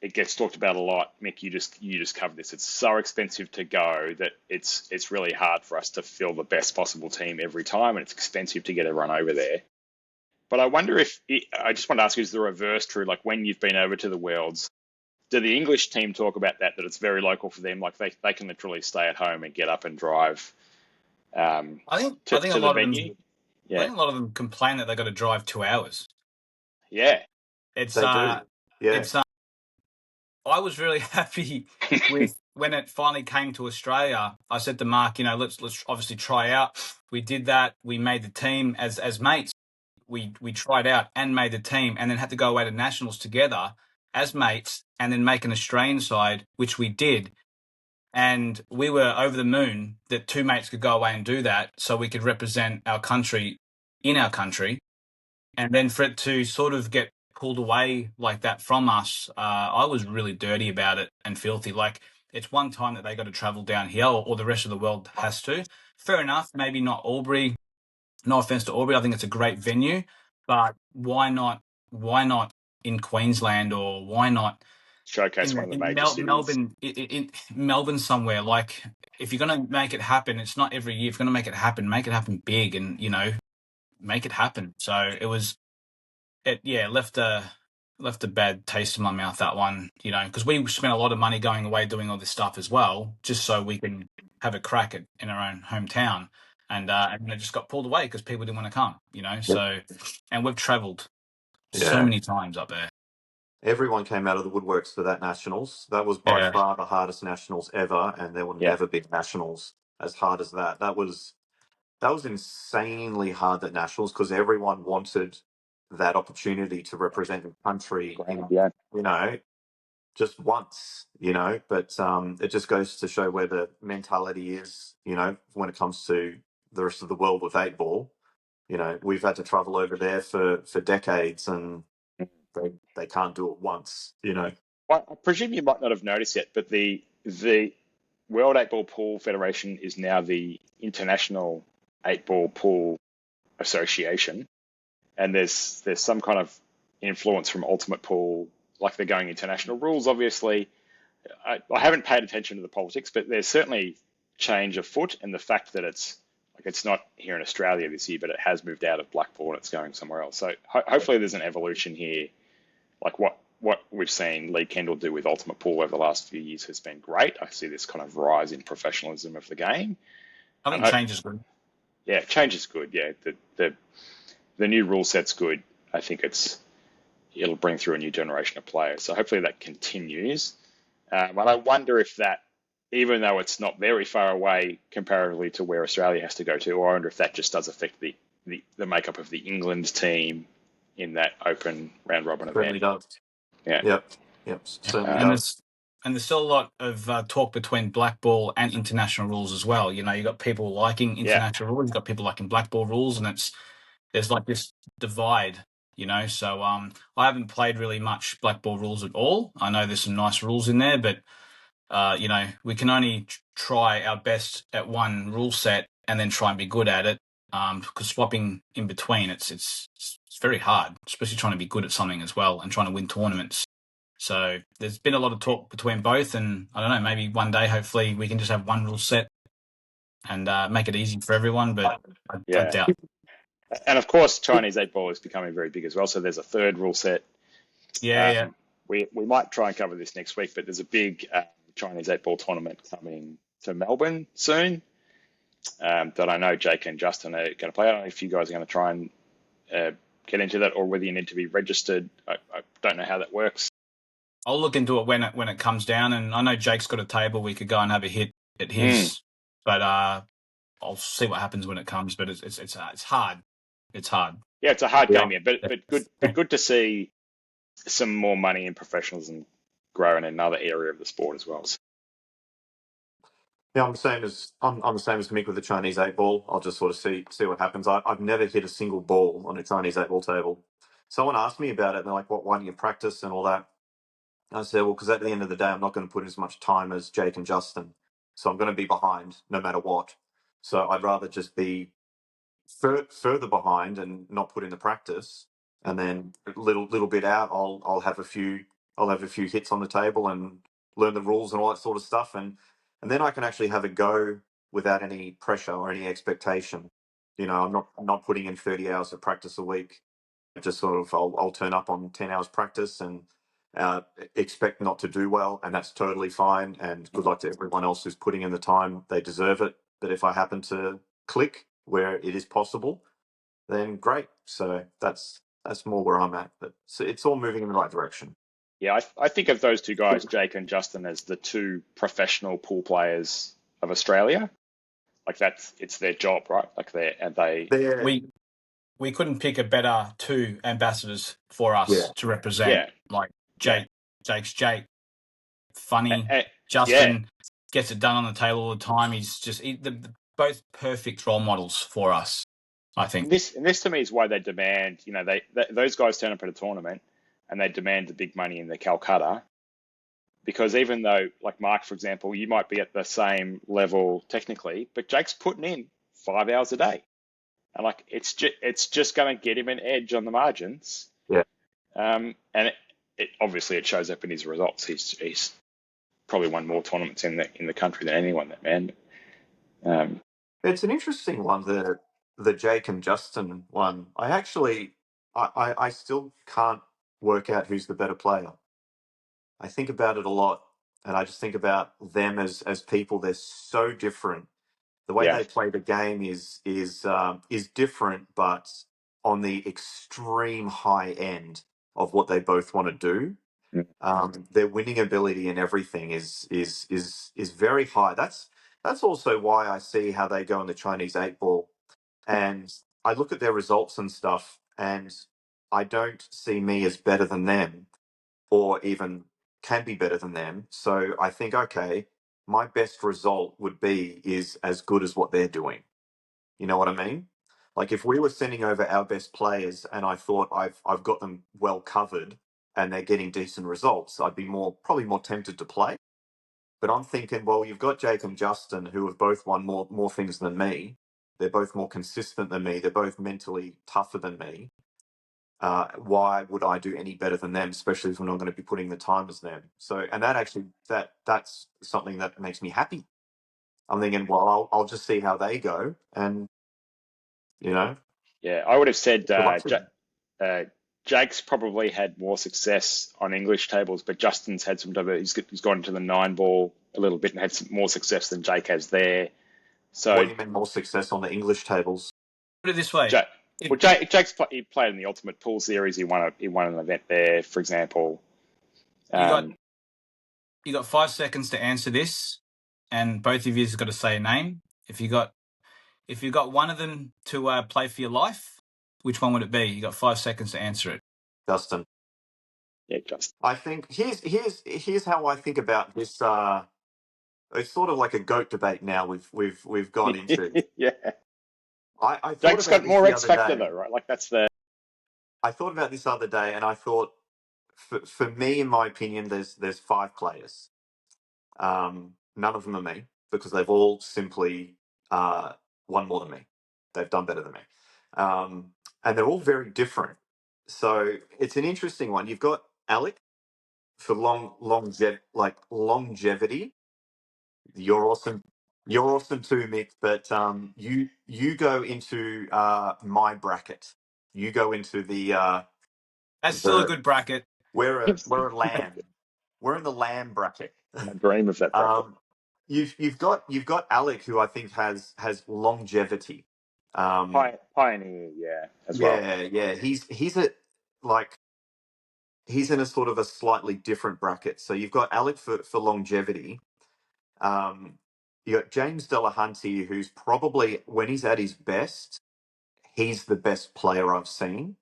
it gets talked about a lot. Mick, you just covered this. It's so expensive to go that it's really hard for us to fill the best possible team every time, and it's expensive to get everyone over there. But I wonder I just want to ask you, is the reverse true? Like when you've been over to the Worlds, do the English team talk about that it's very local for them? Like they can literally stay at home and get up and drive I think a to the lot of them. venue? I Yeah. think a lot of them complain that they got to drive 2 hours. Yeah. It's They do, yeah, it's I was really happy with when it finally came to Australia. I said to Mark, let's obviously try out. We did that. We made the team as mates. We tried out and made the team, and then had to go away to nationals together as mates, and then make an Australian side, which we did. And we were over the moon that two mates could go away and do that, so we could represent our country in our country. And then for it to sort of get pulled away like that from us, I was really dirty about it and filthy. Like, it's one time that they got to travel down here, or the rest of the world has to. Fair enough, maybe not Albury. No offense to Albury, I think it's a great venue, but why not? Why not in Queensland, or why not Showcase one of the major cities. Melbourne? In Melbourne somewhere. Like, if you're going to make it happen, it's not every year. If you're going to make it happen big, and make it happen. So it was. Left a bad taste in my mouth, that one, because we spent a lot of money going away doing all this stuff as well, just so we can have a crack in our own hometown, and it just got pulled away because people didn't want to come, So, and we've travelled so yeah. many times up there. Everyone came out of the woodworks for that nationals. That was by Yeah, far the hardest nationals ever, and there will Yeah. never be nationals as hard as that. That was insanely hard at nationals because everyone wanted that opportunity to represent the country Yeah. you know, just once, But it just goes to show where the mentality is, when it comes to the rest of the world with eight ball. We've had to travel over there for decades, and they can't do it once. Well, I presume you might not have noticed yet, but the World Eight Ball Pool Federation is now the International Eight Ball Pool Association, and there's some kind of influence from Ultimate Pool, like they're going international rules, obviously. I haven't paid attention to the politics, but there's certainly change afoot, and the fact that it's not here in Australia this year, but it has moved out of Blackpool and it's going somewhere else. So hopefully there's an evolution here. Like what we've seen Lee Kendall do with Ultimate Pool over the last few years has been great. I see this kind of rise in professionalism of the game. I think change is good. Yeah, change is good. Yeah, the new rule set's good. I think it'll bring through a new generation of players. So hopefully that continues. And I wonder if that, even though it's not very far away comparatively to where Australia has to go to, I wonder if that just does affect the makeup of the England team in that open round robin Certainly event. does. Yeah. Yep. Certainly And does. there's still a lot of talk between black ball and international rules as well. You know, you got people liking international rules, you've got people liking black ball rules, and there's like this divide. You know, so I haven't played really much black ball rules at all. I know there's some nice rules in there, but you know, we can only try our best at one rule set and then try and be good at it. Because swapping in between, it's very hard, especially trying to be good at something as well and trying to win tournaments. So there's been a lot of talk between both, and I don't know, maybe one day, hopefully, we can just have one rule set and make it easy for everyone. But I doubt. And of course, Chinese 8-ball is becoming very big as well. So there's a third rule set. Yeah. We might try and cover this next week, but there's a big Chinese 8-ball tournament coming to Melbourne soon that I know Jake and Justin are going to play. I don't know if you guys are going to try and get into that, or whether you need to be registered. I don't know how that works. I'll look into it when it comes down, and I know Jake's got a table. We could go and have a hit at his, but I'll see what happens when it comes. But it's hard. It's hard. Yeah, it's a hard game, yeah, but good to see some more money and professionalism grow in another area of the sport as well. Yeah, I'm the same as Mick with the Chinese 8-ball. I'll just sort of see what happens. I've never hit a single ball on a Chinese 8-ball table. Someone asked me about it, and they're like, "Why don't you practice and all that?" And I said, "Well, because at the end of the day, I'm not going to put in as much time as Jake and Justin, so I'm going to be behind no matter what. So I'd rather just be further behind and not put in the practice, and then a little bit out, I'll have a few hits on the table and learn the rules and all that sort of stuff, and then I can actually have a go without any pressure or any expectation. You know, I'm not putting in 30 hours of practice a week. Just sort of I'll turn up on 10 hours practice and expect not to do well, and that's totally fine. And good luck to everyone else who's putting in the time; they deserve it. But if I happen to click where it is possible, then great. So that's more where I'm at. But so it's all moving in the right direction. Yeah, I think of those two guys, Jake and Justin, as the two professional pool players of Australia. Like it's their job, right? Like We couldn't pick a better two ambassadors for us to represent. Like Jake's Jake, funny. Justin gets it done on the table all the time. He's just both perfect role models for us, I think. And this to me is why they demand. You know, those guys turn up at a tournament and they demand the big money in the Calcutta, because even though, like Mark, for example, you might be at the same level technically, but Jake's putting in 5 hours a day. And like it's just going to get him an edge on the margins. Yeah. And it obviously it shows up in his results. He's probably won more tournaments in the country than anyone. That man. It's an interesting one, the Jake and Justin one. I still can't work out who's the better player. I think about it a lot, and I just think about them as people. They're so different. The way they play the game is different, but on the extreme high end of what they both want to do. Their winning ability and everything is very high. That's also why I see how they go in the Chinese 8-ball, and I look at their results and stuff, and I don't see me as better than them, or even can be better than them. So I think, okay, my best result is as good as what they're doing. You know what I mean? Like if we were sending over our best players and I thought I've got them well covered and they're getting decent results, I'd be probably more tempted to play. But I'm thinking, well, you've got Jake and Justin who have both won more things than me. They're both more consistent than me. They're both mentally tougher than me. why would I do any better than them, especially if I'm not going to be putting the time as them? So, and that actually, that's something that makes me happy. I'm thinking, well, I'll just see how they go, and Yeah, I would have said good luck to them. Jake's probably had more success on English tables, but Justin's had some. He's gone into the 9-ball a little bit and had some more success than Jake has there. So What do you mean more success on the English tables? Put it this way. Jake, well, Jake's he played in the Ultimate Pool Series. He won an event there, for example. You got 5 seconds to answer this, and both of you've got to say a name. If you got one of them to play for your life, which one would it be? You got 5 seconds to answer it. Justin. Yeah, Justin. I think here's how I think about this. It's sort of like a GOAT debate now. We've gone into. Yeah. I thought Jake's about got more this X the other factor day. though, right? Like that's the. I thought about this the other day, and I thought, for me, in my opinion, there's 5 players. None of them are me, because they've all simply won more than me. They've done better than me, and they're all very different. So it's an interesting one. You've got Alec for longevity. You're awesome. You're awesome too, Mick. But you go into my bracket. You go into the. That's still a good bracket. We're a lamb. We're in the lamb bracket. I dream of that bracket. You've got Alec, who I think has longevity. Pioneer, yeah, as well. Yeah. He's in a sort of a slightly different bracket. So you've got Alec for longevity. You got James Delahunty, who's probably, when he's at his best, he's the best player I've seen.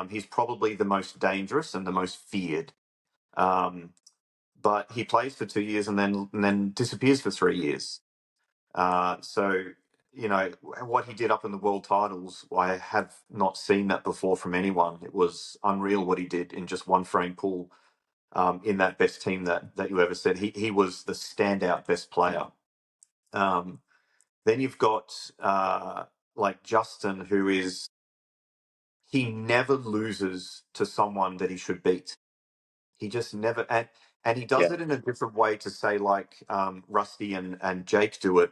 He's probably the most dangerous and the most feared. But he plays for 2 years and then disappears for 3 years. So what he did up in the world titles, I have not seen that before from anyone. It was unreal what he did in just one frame pool. In that best team that you ever said, he was the standout best player. Then you've got like Justin, he never loses to someone that he should beat. He just never, and he does it in a different way to say, like Rusty and Jake do it.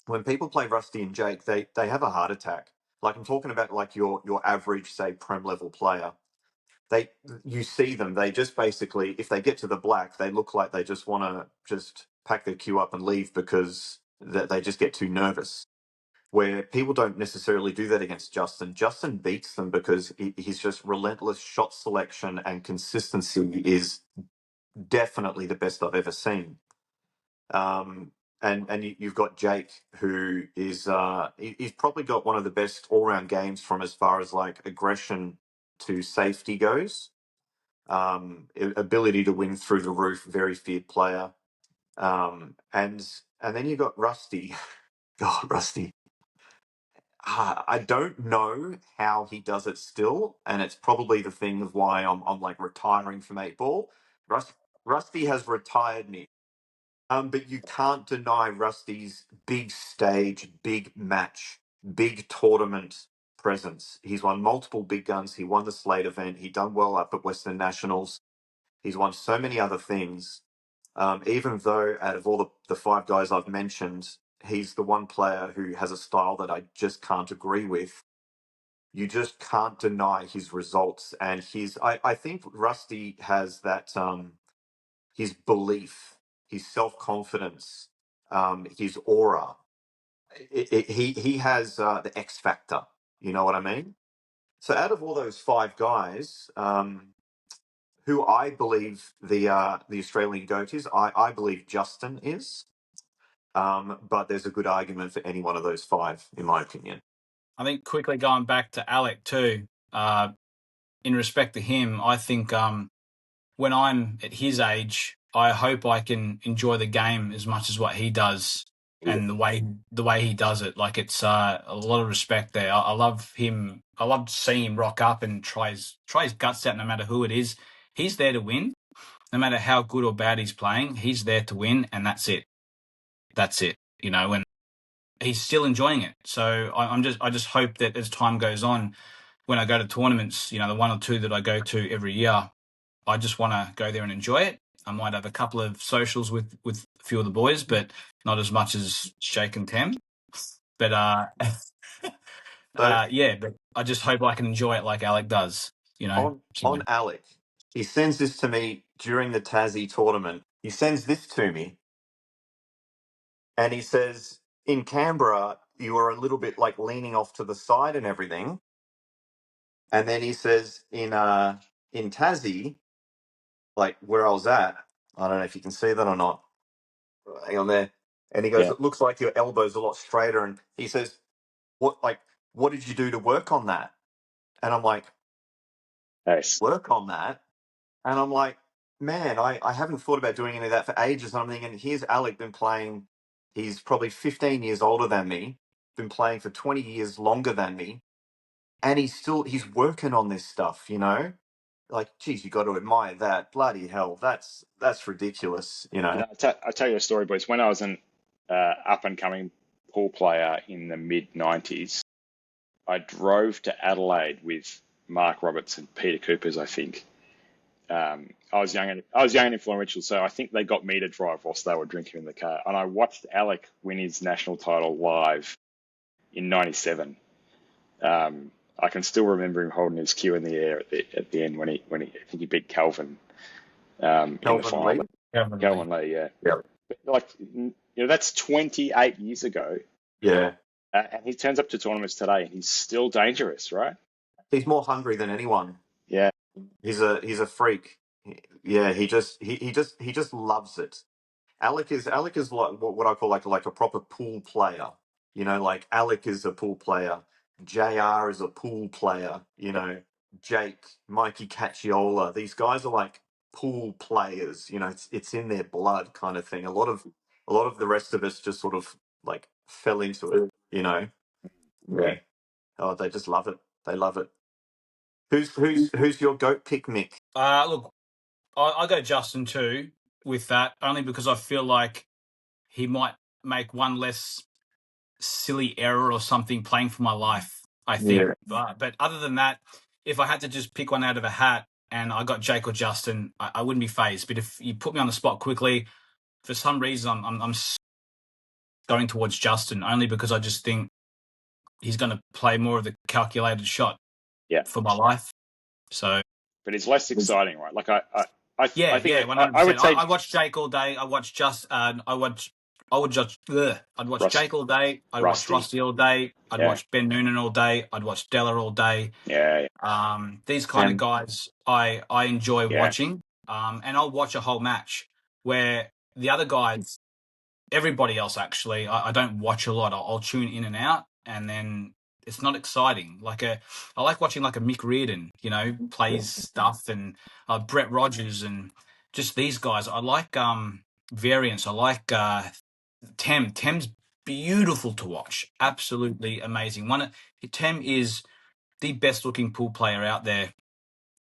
When people play Rusty and Jake, they have a heart attack. Like I'm talking about, like your average, say, Prem level player. You see them, they just basically, if they get to the black, they look like they just want to just pack their cue up and leave because they just get too nervous. Where people don't necessarily do that against Justin. Justin beats them because he's just relentless shot selection and consistency is definitely the best I've ever seen. And you've got Jake, who is he's probably got one of the best all-round games from as far as like aggression to safety goes. Ability to win through the roof, very feared player. And then you've got Rusty. God, Rusty. I don't know how he does it still, and it's probably the thing of why I'm like retiring from 8-ball. Rusty has retired me. But you can't deny Rusty's big stage, big match, big tournament presence. He's won multiple big guns. He won the Slate event. He done well up at Western Nationals. He's won so many other things. Even though out of all the 5 guys I've mentioned, he's the one player who has a style that I just can't agree with. You just can't deny his results. And I think Rusty has that, his belief, his self-confidence, his aura. He has the X factor. You know what I mean? So out of all those 5 guys, who I believe the Australian GOAT is, I believe Justin is. But there's a good argument for any one of those 5, in my opinion. I think quickly going back to Alec too, in respect to him, I think when I'm at his age, I hope I can enjoy the game as much as what he does and the way he does it. Like it's a lot of respect there. I love him. I love seeing him rock up and try his guts out no matter who it is. He's there to win. No matter how good or bad he's playing, he's there to win, and that's it. That's it. And he's still enjoying it. So I just hope that as time goes on, when I go to tournaments, the one or two that I go to every year, I just want to go there and enjoy it. I might have a couple of socials with a few of the boys, but not as much as Jake and Tem. But but I just hope I can enjoy it like Alec does. On Alec, he sends this to me during the Tassie tournament. He sends this to me, and he says, in Canberra, you were a little bit like leaning off to the side and everything. And then he says, in Tassie, like where I was at, I don't know if you can see that or not. Hang on there. And he goes, Yeah. it looks like your elbow's a lot straighter. And he says, what did you do to work on that? And I'm like, Nice. work on that? And I'm like, man, I haven't thought about doing any of that for ages. And I'm thinking, here's Alec been playing. He's probably 15 years older than me, been playing for 20 years longer than me. And he's working on this stuff, Like, geez, you got to admire that. Bloody hell, that's ridiculous, I'll tell you a story, boys. When I was an up and coming pool player in the mid 90s, I drove to Adelaide with Marc Robertson, Peter Coopers, I think. I was young and influential, so I think they got me to drive whilst they were drinking in the car. And I watched Alec win his national title live in '97. I can still remember him holding his cue in the air at the end when he I think he beat Calvin in the final. Calvin Lee, yeah. Yep. Like, that's 28 years ago. Yeah. And he turns up to tournaments today and he's still dangerous, right? He's more hungry than anyone. Yeah. He's a freak. Yeah, he just loves it. Alec is like what I call like a proper pool player. Like Alec is a pool player. JR is a pool player. Jake, Mikey Cacciola. These guys are like pool players. It's in their blood, kind of thing. A lot of the rest of us just sort of like fell into it. Yeah. Oh, they just love it. They love it. Who's your GOAT pick, Mick? Look, I go Justin too with that, only because I feel like he might make one less silly error or something playing for my life, I think. Yeah. But other than that, if I had to just pick one out of a hat and I got Jake or Justin, I wouldn't be phased. But if you put me on the spot quickly, for some reason, I'm going towards Justin, only because I just think he's going to play more of the calculated shot for my life. So, but it's less exciting, right? Like I think 100%. I would say I watch Jake all day. I watch I'd watch Jake all day. I'd watch Rusty all day. I'd watch Ben Noonan all day. I'd watch Della all day. Yeah. These kind of guys I enjoy watching. And I'll watch a whole match where the other guys, everybody else actually, I don't watch a lot. I'll tune in and out, and then it's not exciting. I like watching like a Mick Reardon, plays stuff, and Brett Rogers, and just these guys. I like variance. I like Tem's beautiful to watch. Absolutely amazing. Tem is the best looking pool player out there,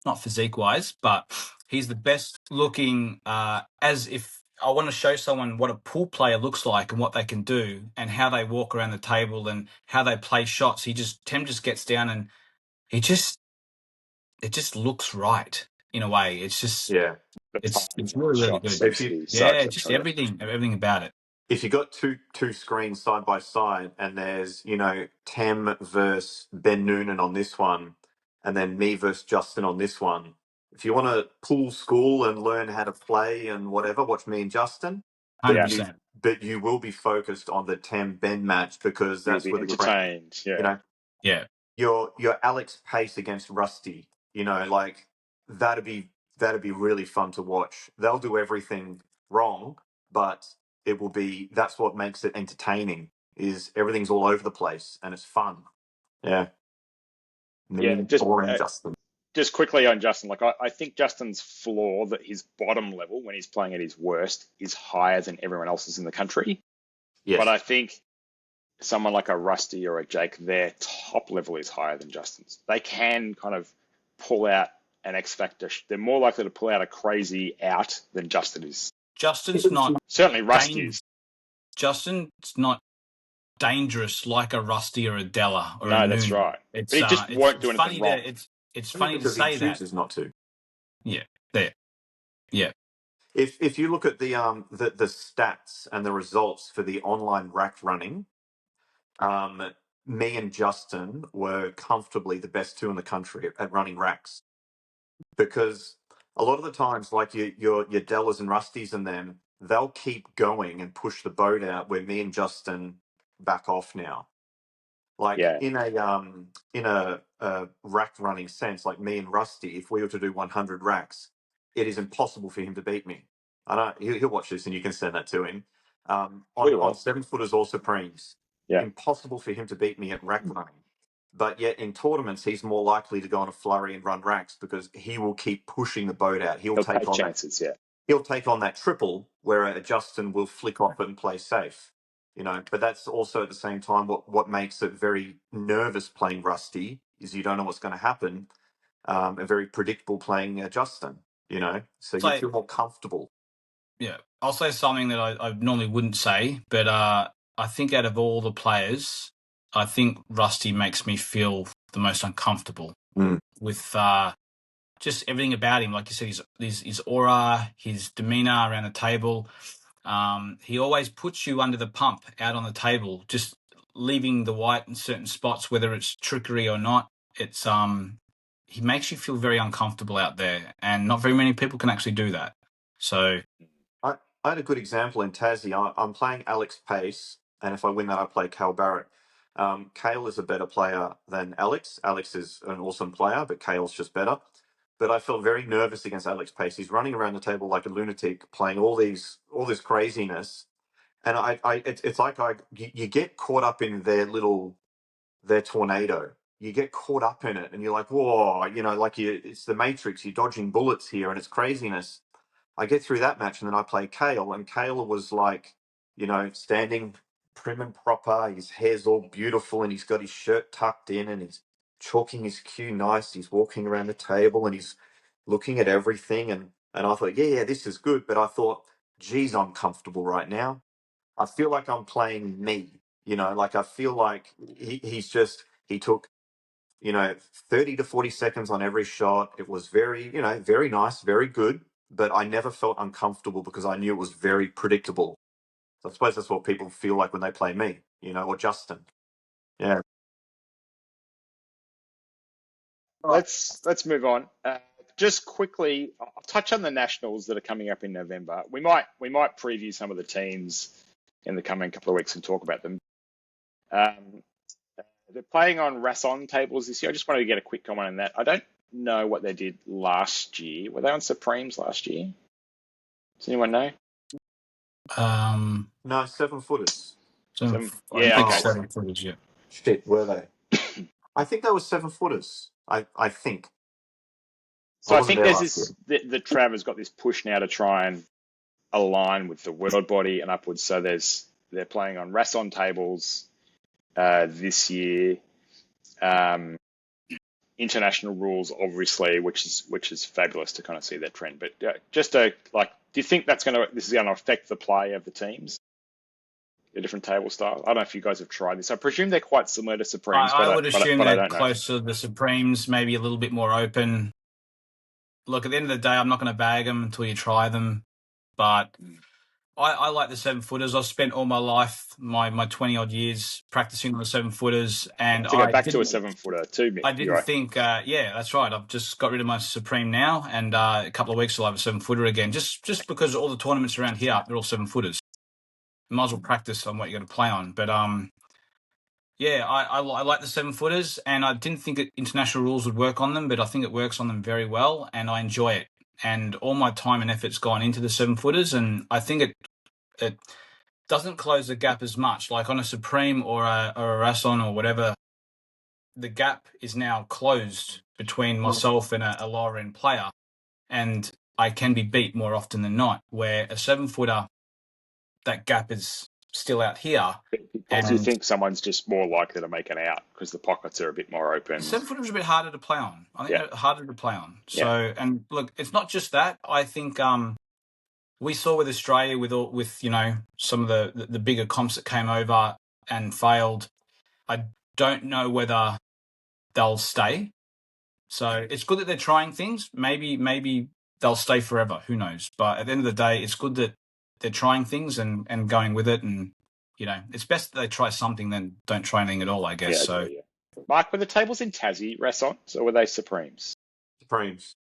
not physique wise, but he's the best looking. As if I want to show someone what a pool player looks like and what they can do and how they walk around the table and how they play shots. Tem just gets down and it just looks right in a way. It's just it's really good. Just everything about it. If you got two screens side by side and there's Tem versus Ben Noonan on this one, and then me versus Justin on this one. If you want to pool school and learn how to play and whatever, watch me and Justin. 100%. But you will be focused on the Tem Ben match because that's where the your Alex pace against Rusty. Like that'd be really fun to watch. They'll do everything wrong, but that's what makes it entertaining. Is everything's all over the place and it's fun. Yeah. Just quickly on Justin, I think Justin's flaw, that his bottom level when he's playing at his worst is higher than everyone else's in the country. Yes. But I think someone like a Rusty or a Jake, their top level is higher than Justin's. They can kind of pull out an X factor. They're more likely to pull out a crazy out than Justin is. Justin's not. Certainly Rusty is. Justin's not dangerous like a Rusty or a Della or a No, that's Nooney. right. It's But he just won't do anything funny wrong. it's funny to because say he that. chooses not to. Yeah, there. Yeah. If you look at the stats and the results for the online rack running, me and Justin were comfortably the best two in the country at running racks, because a lot of the times, like your Dellas and Rusties and them, they'll keep going and push the boat out, where me and Justin back off now. Like Yeah. in a rack running sense, like me and Rusty, if we were to do 100 racks, it is impossible for him to beat me. I don't. He'll watch this, and you can send that to him. We will. On 7-footers or Supremes, Yeah. impossible for him to beat me at rack running. But yet in tournaments, he's more likely to go on a flurry and run racks, because he will keep pushing the boat out. He'll take chances. Yeah. He'll take on that triple, where Justin will flick off and play safe. But that's also at the same time what makes it very nervous playing Rusty, is you don't know what's going to happen. A very predictable playing Justin, so you feel more comfortable. Yeah, I'll say something that I normally wouldn't say, but I think out of all the players, I think Rusty makes me feel the most uncomfortable with just everything about him. Like you said, his aura, his demeanor around the table. He always puts you under the pump out on the table, just leaving the white in certain spots, whether it's trickery or not. It's he makes you feel very uncomfortable out there, and not very many people can actually do that. So I had a good example in Tassie. I'm playing Alex Pace, and if I win that, I play Cale Barrett. Cale is a better player than Alex. Alex is an awesome player, but Cale's just better. But I felt very nervous against Alex Pace. He's running around the table like a lunatic, playing all this craziness, and it's like you get caught up in their tornado. You get caught up in it, and you're like, whoa, it's the Matrix. You're dodging bullets here, and it's craziness. I get through that match, and then I play Cale, and Cale was like, standing prim and proper. His hair's all beautiful, and he's got his shirt tucked in, and he's chalking his cue nice. He's walking around the table, and he's looking at everything, and I thought, yeah, this is good. But I thought, geez, I'm comfortable right now. I feel like I'm playing me. Like I feel like he took 30 to 40 seconds on every shot. It was very, very nice, very good, but I never felt uncomfortable because I knew it was very predictable. So I suppose that's what people feel like when they play me, or Justin. Yeah. Let's move on. Just quickly, I'll touch on the nationals that are coming up in November. We might preview some of the teams in the coming couple of weeks and talk about them. They're playing on Rasson tables this year. I just wanted to get a quick comment on that. I don't know what they did last year. Were they on Supremes last year? Does anyone know? No, 7-footers. Yeah, okay. 7-footers, yeah. Shit, were they? I think they were 7-footers. I think. So I think there's this, the Trav has got this push now to try and align with the world body and upwards. So they're playing on Rasson tables this year. International rules, obviously, which is fabulous to kind of see that trend. But do you think this is going to affect the play of the teams? A different table style. I don't know if you guys have tried this. I presume they're quite similar to Supremes. I would assume but I they're don't know. close to the Supremes, maybe a little bit more open. Look, at the end of the day, I'm not going to bag them until you try them. But I like the 7-footers. I've spent all my life, my 20-odd years, practicing on the 7-footers. And to go back to a 7-footer too, Mick. I didn't think, yeah, that's right. I've just got rid of my Supreme now, and a couple of weeks I'll have a 7-footer again, just because all the tournaments around here, they're all 7-footers. You might as well practice on what you're going to play on. But yeah, I like the 7-footers, and I didn't think that international rules would work on them, but I think it works on them very well, and I enjoy it. And all my time and effort's gone into the 7-footers, and I think it doesn't close the gap as much. Like on a Supreme or a Rasson or whatever, the gap is now closed between myself and a lower end player, and I can be beat more often than not. Where a 7-footer, that gap is still out here. And you think someone's just more likely to make it out because the pockets are a bit more open. 7-footer is a bit harder to play on. I think they're harder to play on. So, and look, it's not just that. I think we saw with Australia with some of the bigger comps that came over. and failed. I don't know whether they'll stay. So it's good that they're trying things. Maybe they'll stay forever. Who knows? But at the end of the day, it's good that they're trying things and going with it. And, it's best that they try something than don't try anything at all, I guess. Yeah, So agree, yeah. Mark, were the tables in Tassie Restaurants or were they Supremes? Supremes.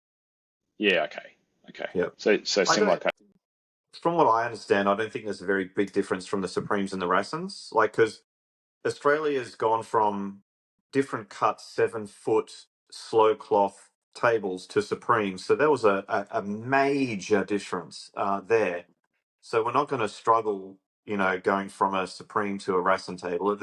Yeah, okay. Yeah. So similar. From what I understand, I don't think there's a very big difference from the Supremes and the Rassens. Like, because Australia's gone from different cut 7-foot slow cloth tables to Supremes. So there was a major difference there. So we're not going to struggle, going from a Supreme to a Rassen table.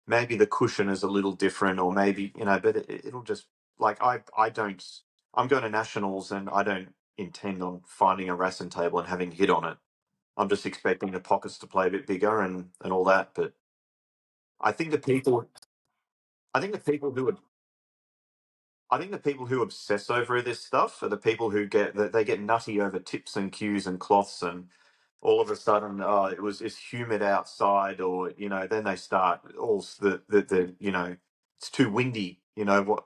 Maybe the cushion is a little different, or maybe, but it'll just, like, I'm going to Nationals and I don't intend on finding a Rassen table and having hit on it. I'm just expecting the pockets to play a bit bigger and all that. But I think the people who obsess over this stuff are the people who get nutty over tips and cues and cloths, and all of a sudden, it's humid outside, or then they start all it's too windy. What?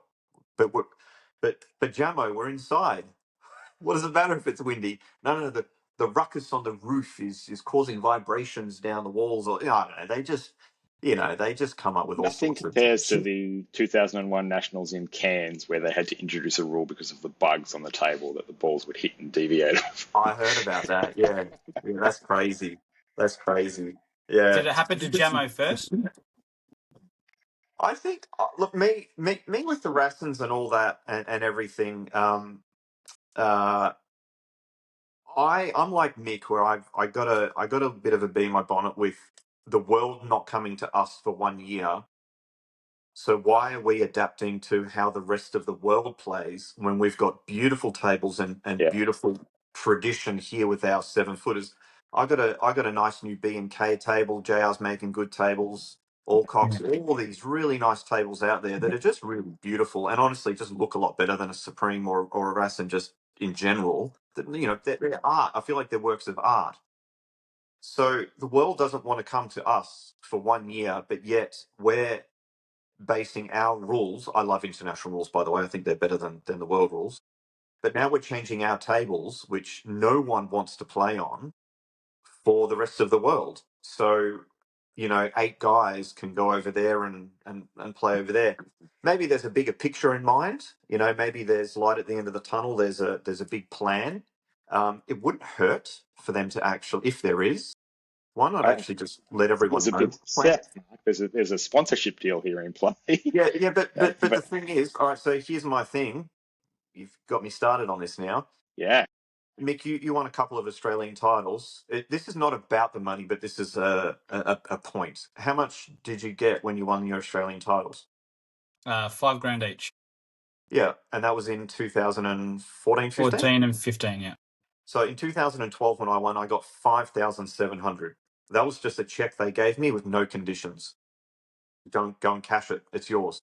But Jamo, we're inside. What does it matter if it's windy? No. The ruckus on the roof is causing vibrations down the walls, or I don't know. They just come up with all Nothing sorts of compares to shit. the 2001 Nationals in Cairns, where they had to introduce a rule because of the bugs on the table that the balls would hit and deviate off. I heard about that. Yeah, that's crazy. That's crazy. Yeah. did it happen to Jamo first? I think, look, me with the Rassens and all that and everything. I'm like Mick, where I got a bit of a bee in my bonnet with the world not coming to us for 1 year. So why are we adapting to how the rest of the world plays when we've got beautiful tables and Yeah. beautiful tradition here with our 7-footers? I got a nice new B&K table. JR's making good tables. Allcock's, all these really nice tables out there that are just really beautiful and honestly just look a lot better than a Supreme or a Rassen just in general. They're art. I feel like they're works of art. So the world doesn't want to come to us for 1 year, but yet we're basing our rules. I love international rules, by the way. I think they're better than the world rules. But now we're changing our tables, which no one wants to play on, for the rest of the world. So, 8 guys can go over there and play over there. Maybe there's a bigger picture in mind. Maybe there's light at the end of the tunnel. There's a big plan. It wouldn't hurt for them to actually, if there is, why not actually just let everyone There's a know? bit set. There's a sponsorship deal here in play. Yeah, but the thing is, all right. So here's my thing. You've got me started on this now. Yeah. Mick, you won a couple of Australian titles. This is not about the money, but this is a point. How much did you get when you won your Australian titles? $5,000 each. Yeah, and that was in 2014, 15? 14 and 15, yeah. So in 2012, when I won, I got 5,700. That was just a check they gave me with no conditions. Go and cash it. It's yours.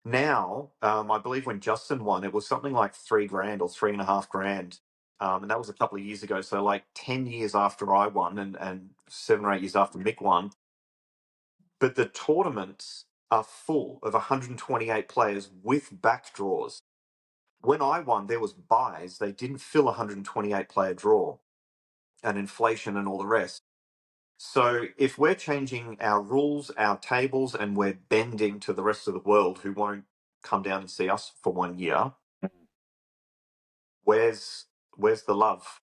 Now, I believe when Justin won, it was something like $3,000 or $3,500. And that was a couple of years ago. So like 10 years after I won and 7 or 8 years after Mick won. But the tournaments are full of 128 players with backdraws. When I won, there was buys. They didn't fill a 128 player draw and inflation and all the rest. So if we're changing our rules, our tables, and we're bending to the rest of the world who won't come down and see us for 1 year, where's the love?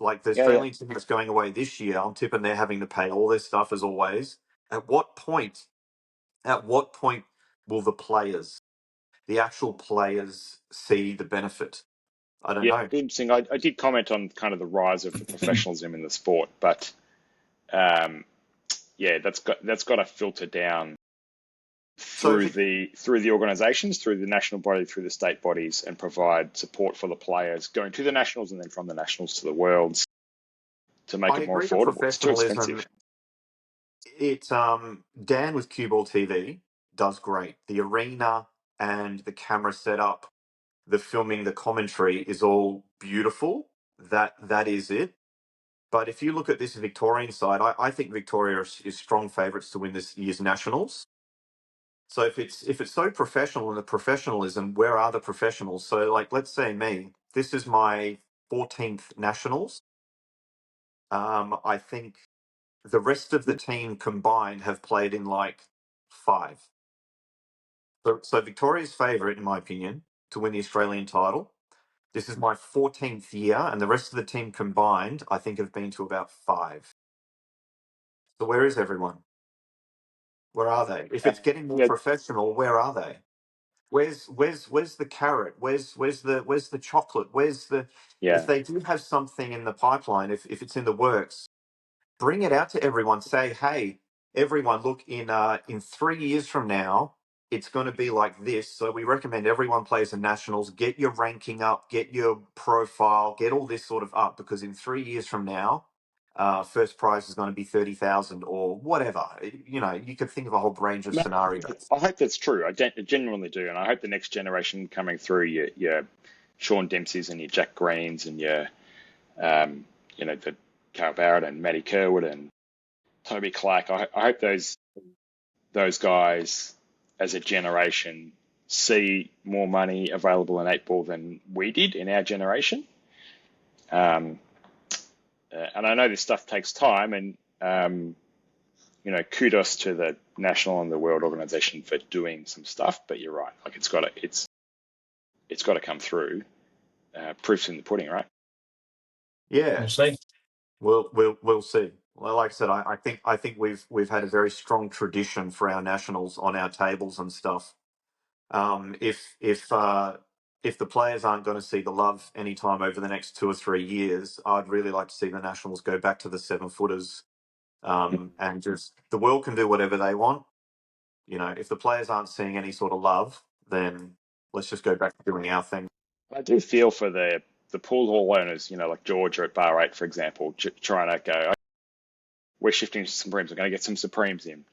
Like the Australian team that's going away this year, I'm tipping they're having to pay all their stuff as always. At what point will the actual players see the benefit? I don't know. Interesting. I did comment on kind of the rise of professionalism in the sport, but that's got to filter down through the organisations, through the national body, through the state bodies, and provide support for the players going to the nationals and then from the nationals to the worlds to make it more affordable. It's too expensive. Dan with Cue Ball TV does great. The arena and the camera setup, the filming, the commentary is all beautiful. That is it. But if you look at this Victorian side, I think Victoria is strong favourites to win this year's Nationals. So if it's so professional and the professionalism, where are the professionals? So like, let's say me, this is my 14th Nationals. I think the rest of the team combined have played in like 5. So Victoria's favourite, in my opinion, to win the Australian title. This is my 14th year, and the rest of the team combined, I think, have been to about 5. So where is everyone? Where are they? If it's getting more Yeah, professional, where are they? Where's the carrot? Where's the chocolate? Where's the If yeah. they do have something in the pipeline, if it's in the works, bring it out to everyone. Say, hey, everyone, look, in 3 years from now, it's going to be like this. So we recommend everyone plays the Nationals. Get your ranking up, get your profile, get all this sort of up, because in 3 years from now, first prize is going to be 30,000 or whatever. You could think of a whole range of No, scenarios. I hope that's true. I genuinely do, and I hope the next generation coming through, your Sean Dempsey's and your Jack Greens and your the Carl Barrett and Matty Kerwood and Toby Clark. I hope those guys as a generation see more money available in 8-ball than we did in our generation. And I know this stuff takes time, and kudos to the national and the world organization for doing some stuff. But you're right, like it's got to come through. Proof's in the pudding, right? Yeah, We'll see. we'll see. Well, like I said, I think we've had a very strong tradition for our nationals on our tables and stuff. If the players aren't going to see the love anytime over the next 2 or 3 years, I'd really like to see the Nationals go back to the 7-footers. And just, the world can do whatever they want. If the players aren't seeing any sort of love, then let's just go back to doing our thing. I do feel for the pool hall owners, like Georgia at Bar 8, for example, trying to go, we're shifting to Supremes, we're going to get some Supremes in.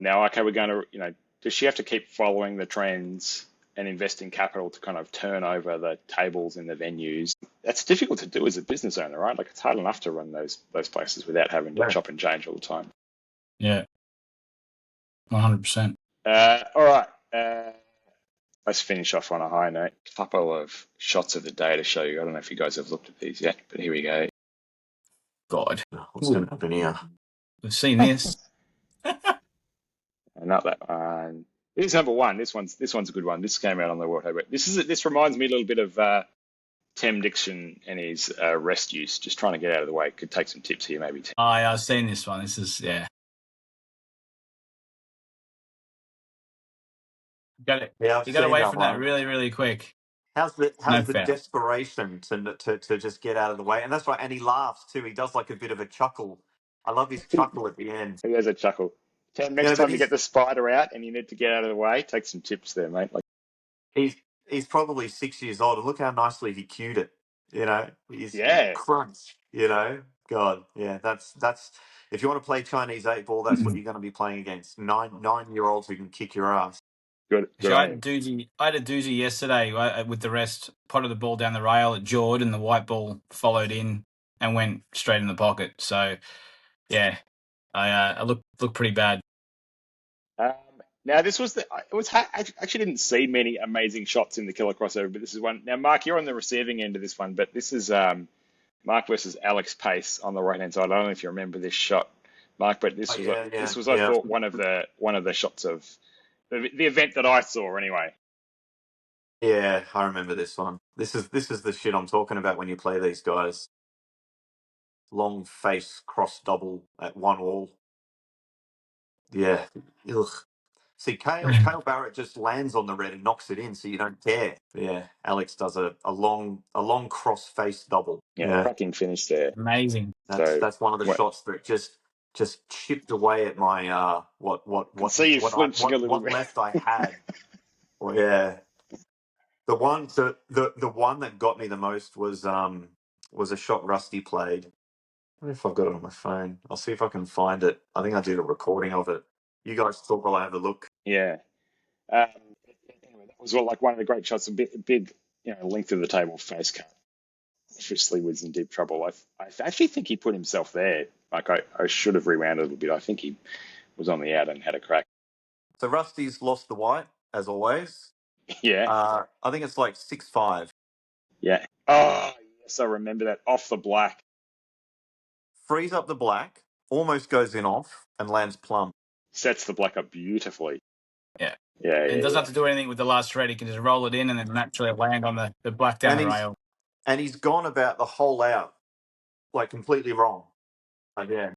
Now, okay, we're going to, does she have to keep following the trends and investing capital to kind of turn over the tables in the venues? That's difficult to do as a business owner, right? Like, it's hard enough to run those places without having to chop and change all the time. Yeah, 100%. All right. Let's finish off on a high note. Couple of shots of the day to show you. I don't know if you guys have looked at these yet, but here we go. God, What's going to happen here? we've seen this. Not that one. Here's number one. This one's a good one. This came out on the World Heavyweight. This reminds me a little bit of Tim Dixon and his rest use. Just trying to get out of the way. Could take some tips here, maybe. Tim. I've seen this one. This is Yeah, I've You got seen away that from that one. really, really quick. How's No the foul. desperation to just get out of the way? And that's right. And he laughs too. He does like a bit of a chuckle. I love his chuckle at the end. He has a chuckle. Tim, next But time you get the spider out and you need to get out of the way, take some tips there, mate. Like, he's probably 6 years old, and look how nicely he cued it. He's yeah, crunch. God, yeah. That's if you want to play Chinese 8-ball, that's what you're going to be playing against. 9-year-olds who can kick your ass. good So on him. I had a doozy yesterday with the rest. Potted the ball down the rail at Jord, and the white ball followed in and went straight in the pocket. So, yeah, I look pretty bad. Now, this was I actually didn't see many amazing shots in the killer crossover, but this is one. Now, Mark, you're on the receiving end of this one, but this is Mark versus Alex Pace on the right hand side. I don't know if you remember this shot, Mark, but this was I thought one of the shots of the event that I saw anyway. Yeah, I remember this one. This is the shit I'm talking about when you play these guys. Long face cross double at 1-all. Yeah. Ugh. See, Kale Barrett just lands on the red and knocks it in, so you don't care. Yeah, Alex does a long cross face double. Yeah, cracking finish there. Amazing. That's one of the shots that just chipped away at my what left I had. Well, yeah. The one that got me the most was a shot Rusty played. I wonder if I've got it on my phone. I'll see if I can find it. I think I did a recording of it. You guys talk while I have a look. Yeah. Anyway, that was like one of the great shots. A big length of the table face cut. obviously was in deep trouble. I actually think he put himself there. Like I should have rewound a little bit. I think he was on the out and had a crack. So Rusty's lost the white, as always. Yeah, I think it's like 6-5. yeah. Oh, yes, I remember that. Off the black. Frees up the black, almost goes in off, and lands plumb. Sets the black up beautifully. Yeah. Yeah, And yeah, it doesn't yeah. have to do anything with the last thread. He can just roll it in and then naturally land on the black down the rail. And he's gone about the whole out, like completely wrong. Like, yeah.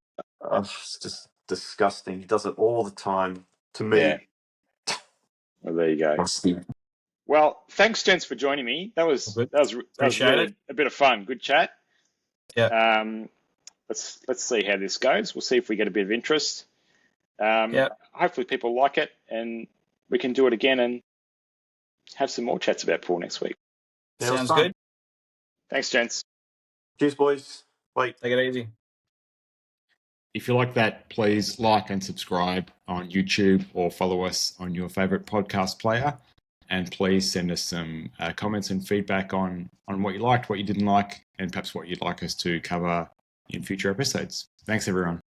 It's just disgusting. He does it all the time to me. Yeah. Well, there you go. Rusty. Well, thanks, gents, for joining me. That was Appreciate really it. a bit of fun. Good chat. Yeah. Let's see how this goes. We'll see if we get a bit of interest. Yeah. Hopefully people like it, and we can do it again and have some more chats about pool next week. Yeah, Sounds good. Thanks, gents. Cheers, boys. Bye. Take it easy. If you like that, please like and subscribe on YouTube or follow us on your favorite podcast player. And please send us some comments and feedback on what you liked, what you didn't like, and perhaps what you'd like us to cover in future episodes. Thanks, everyone.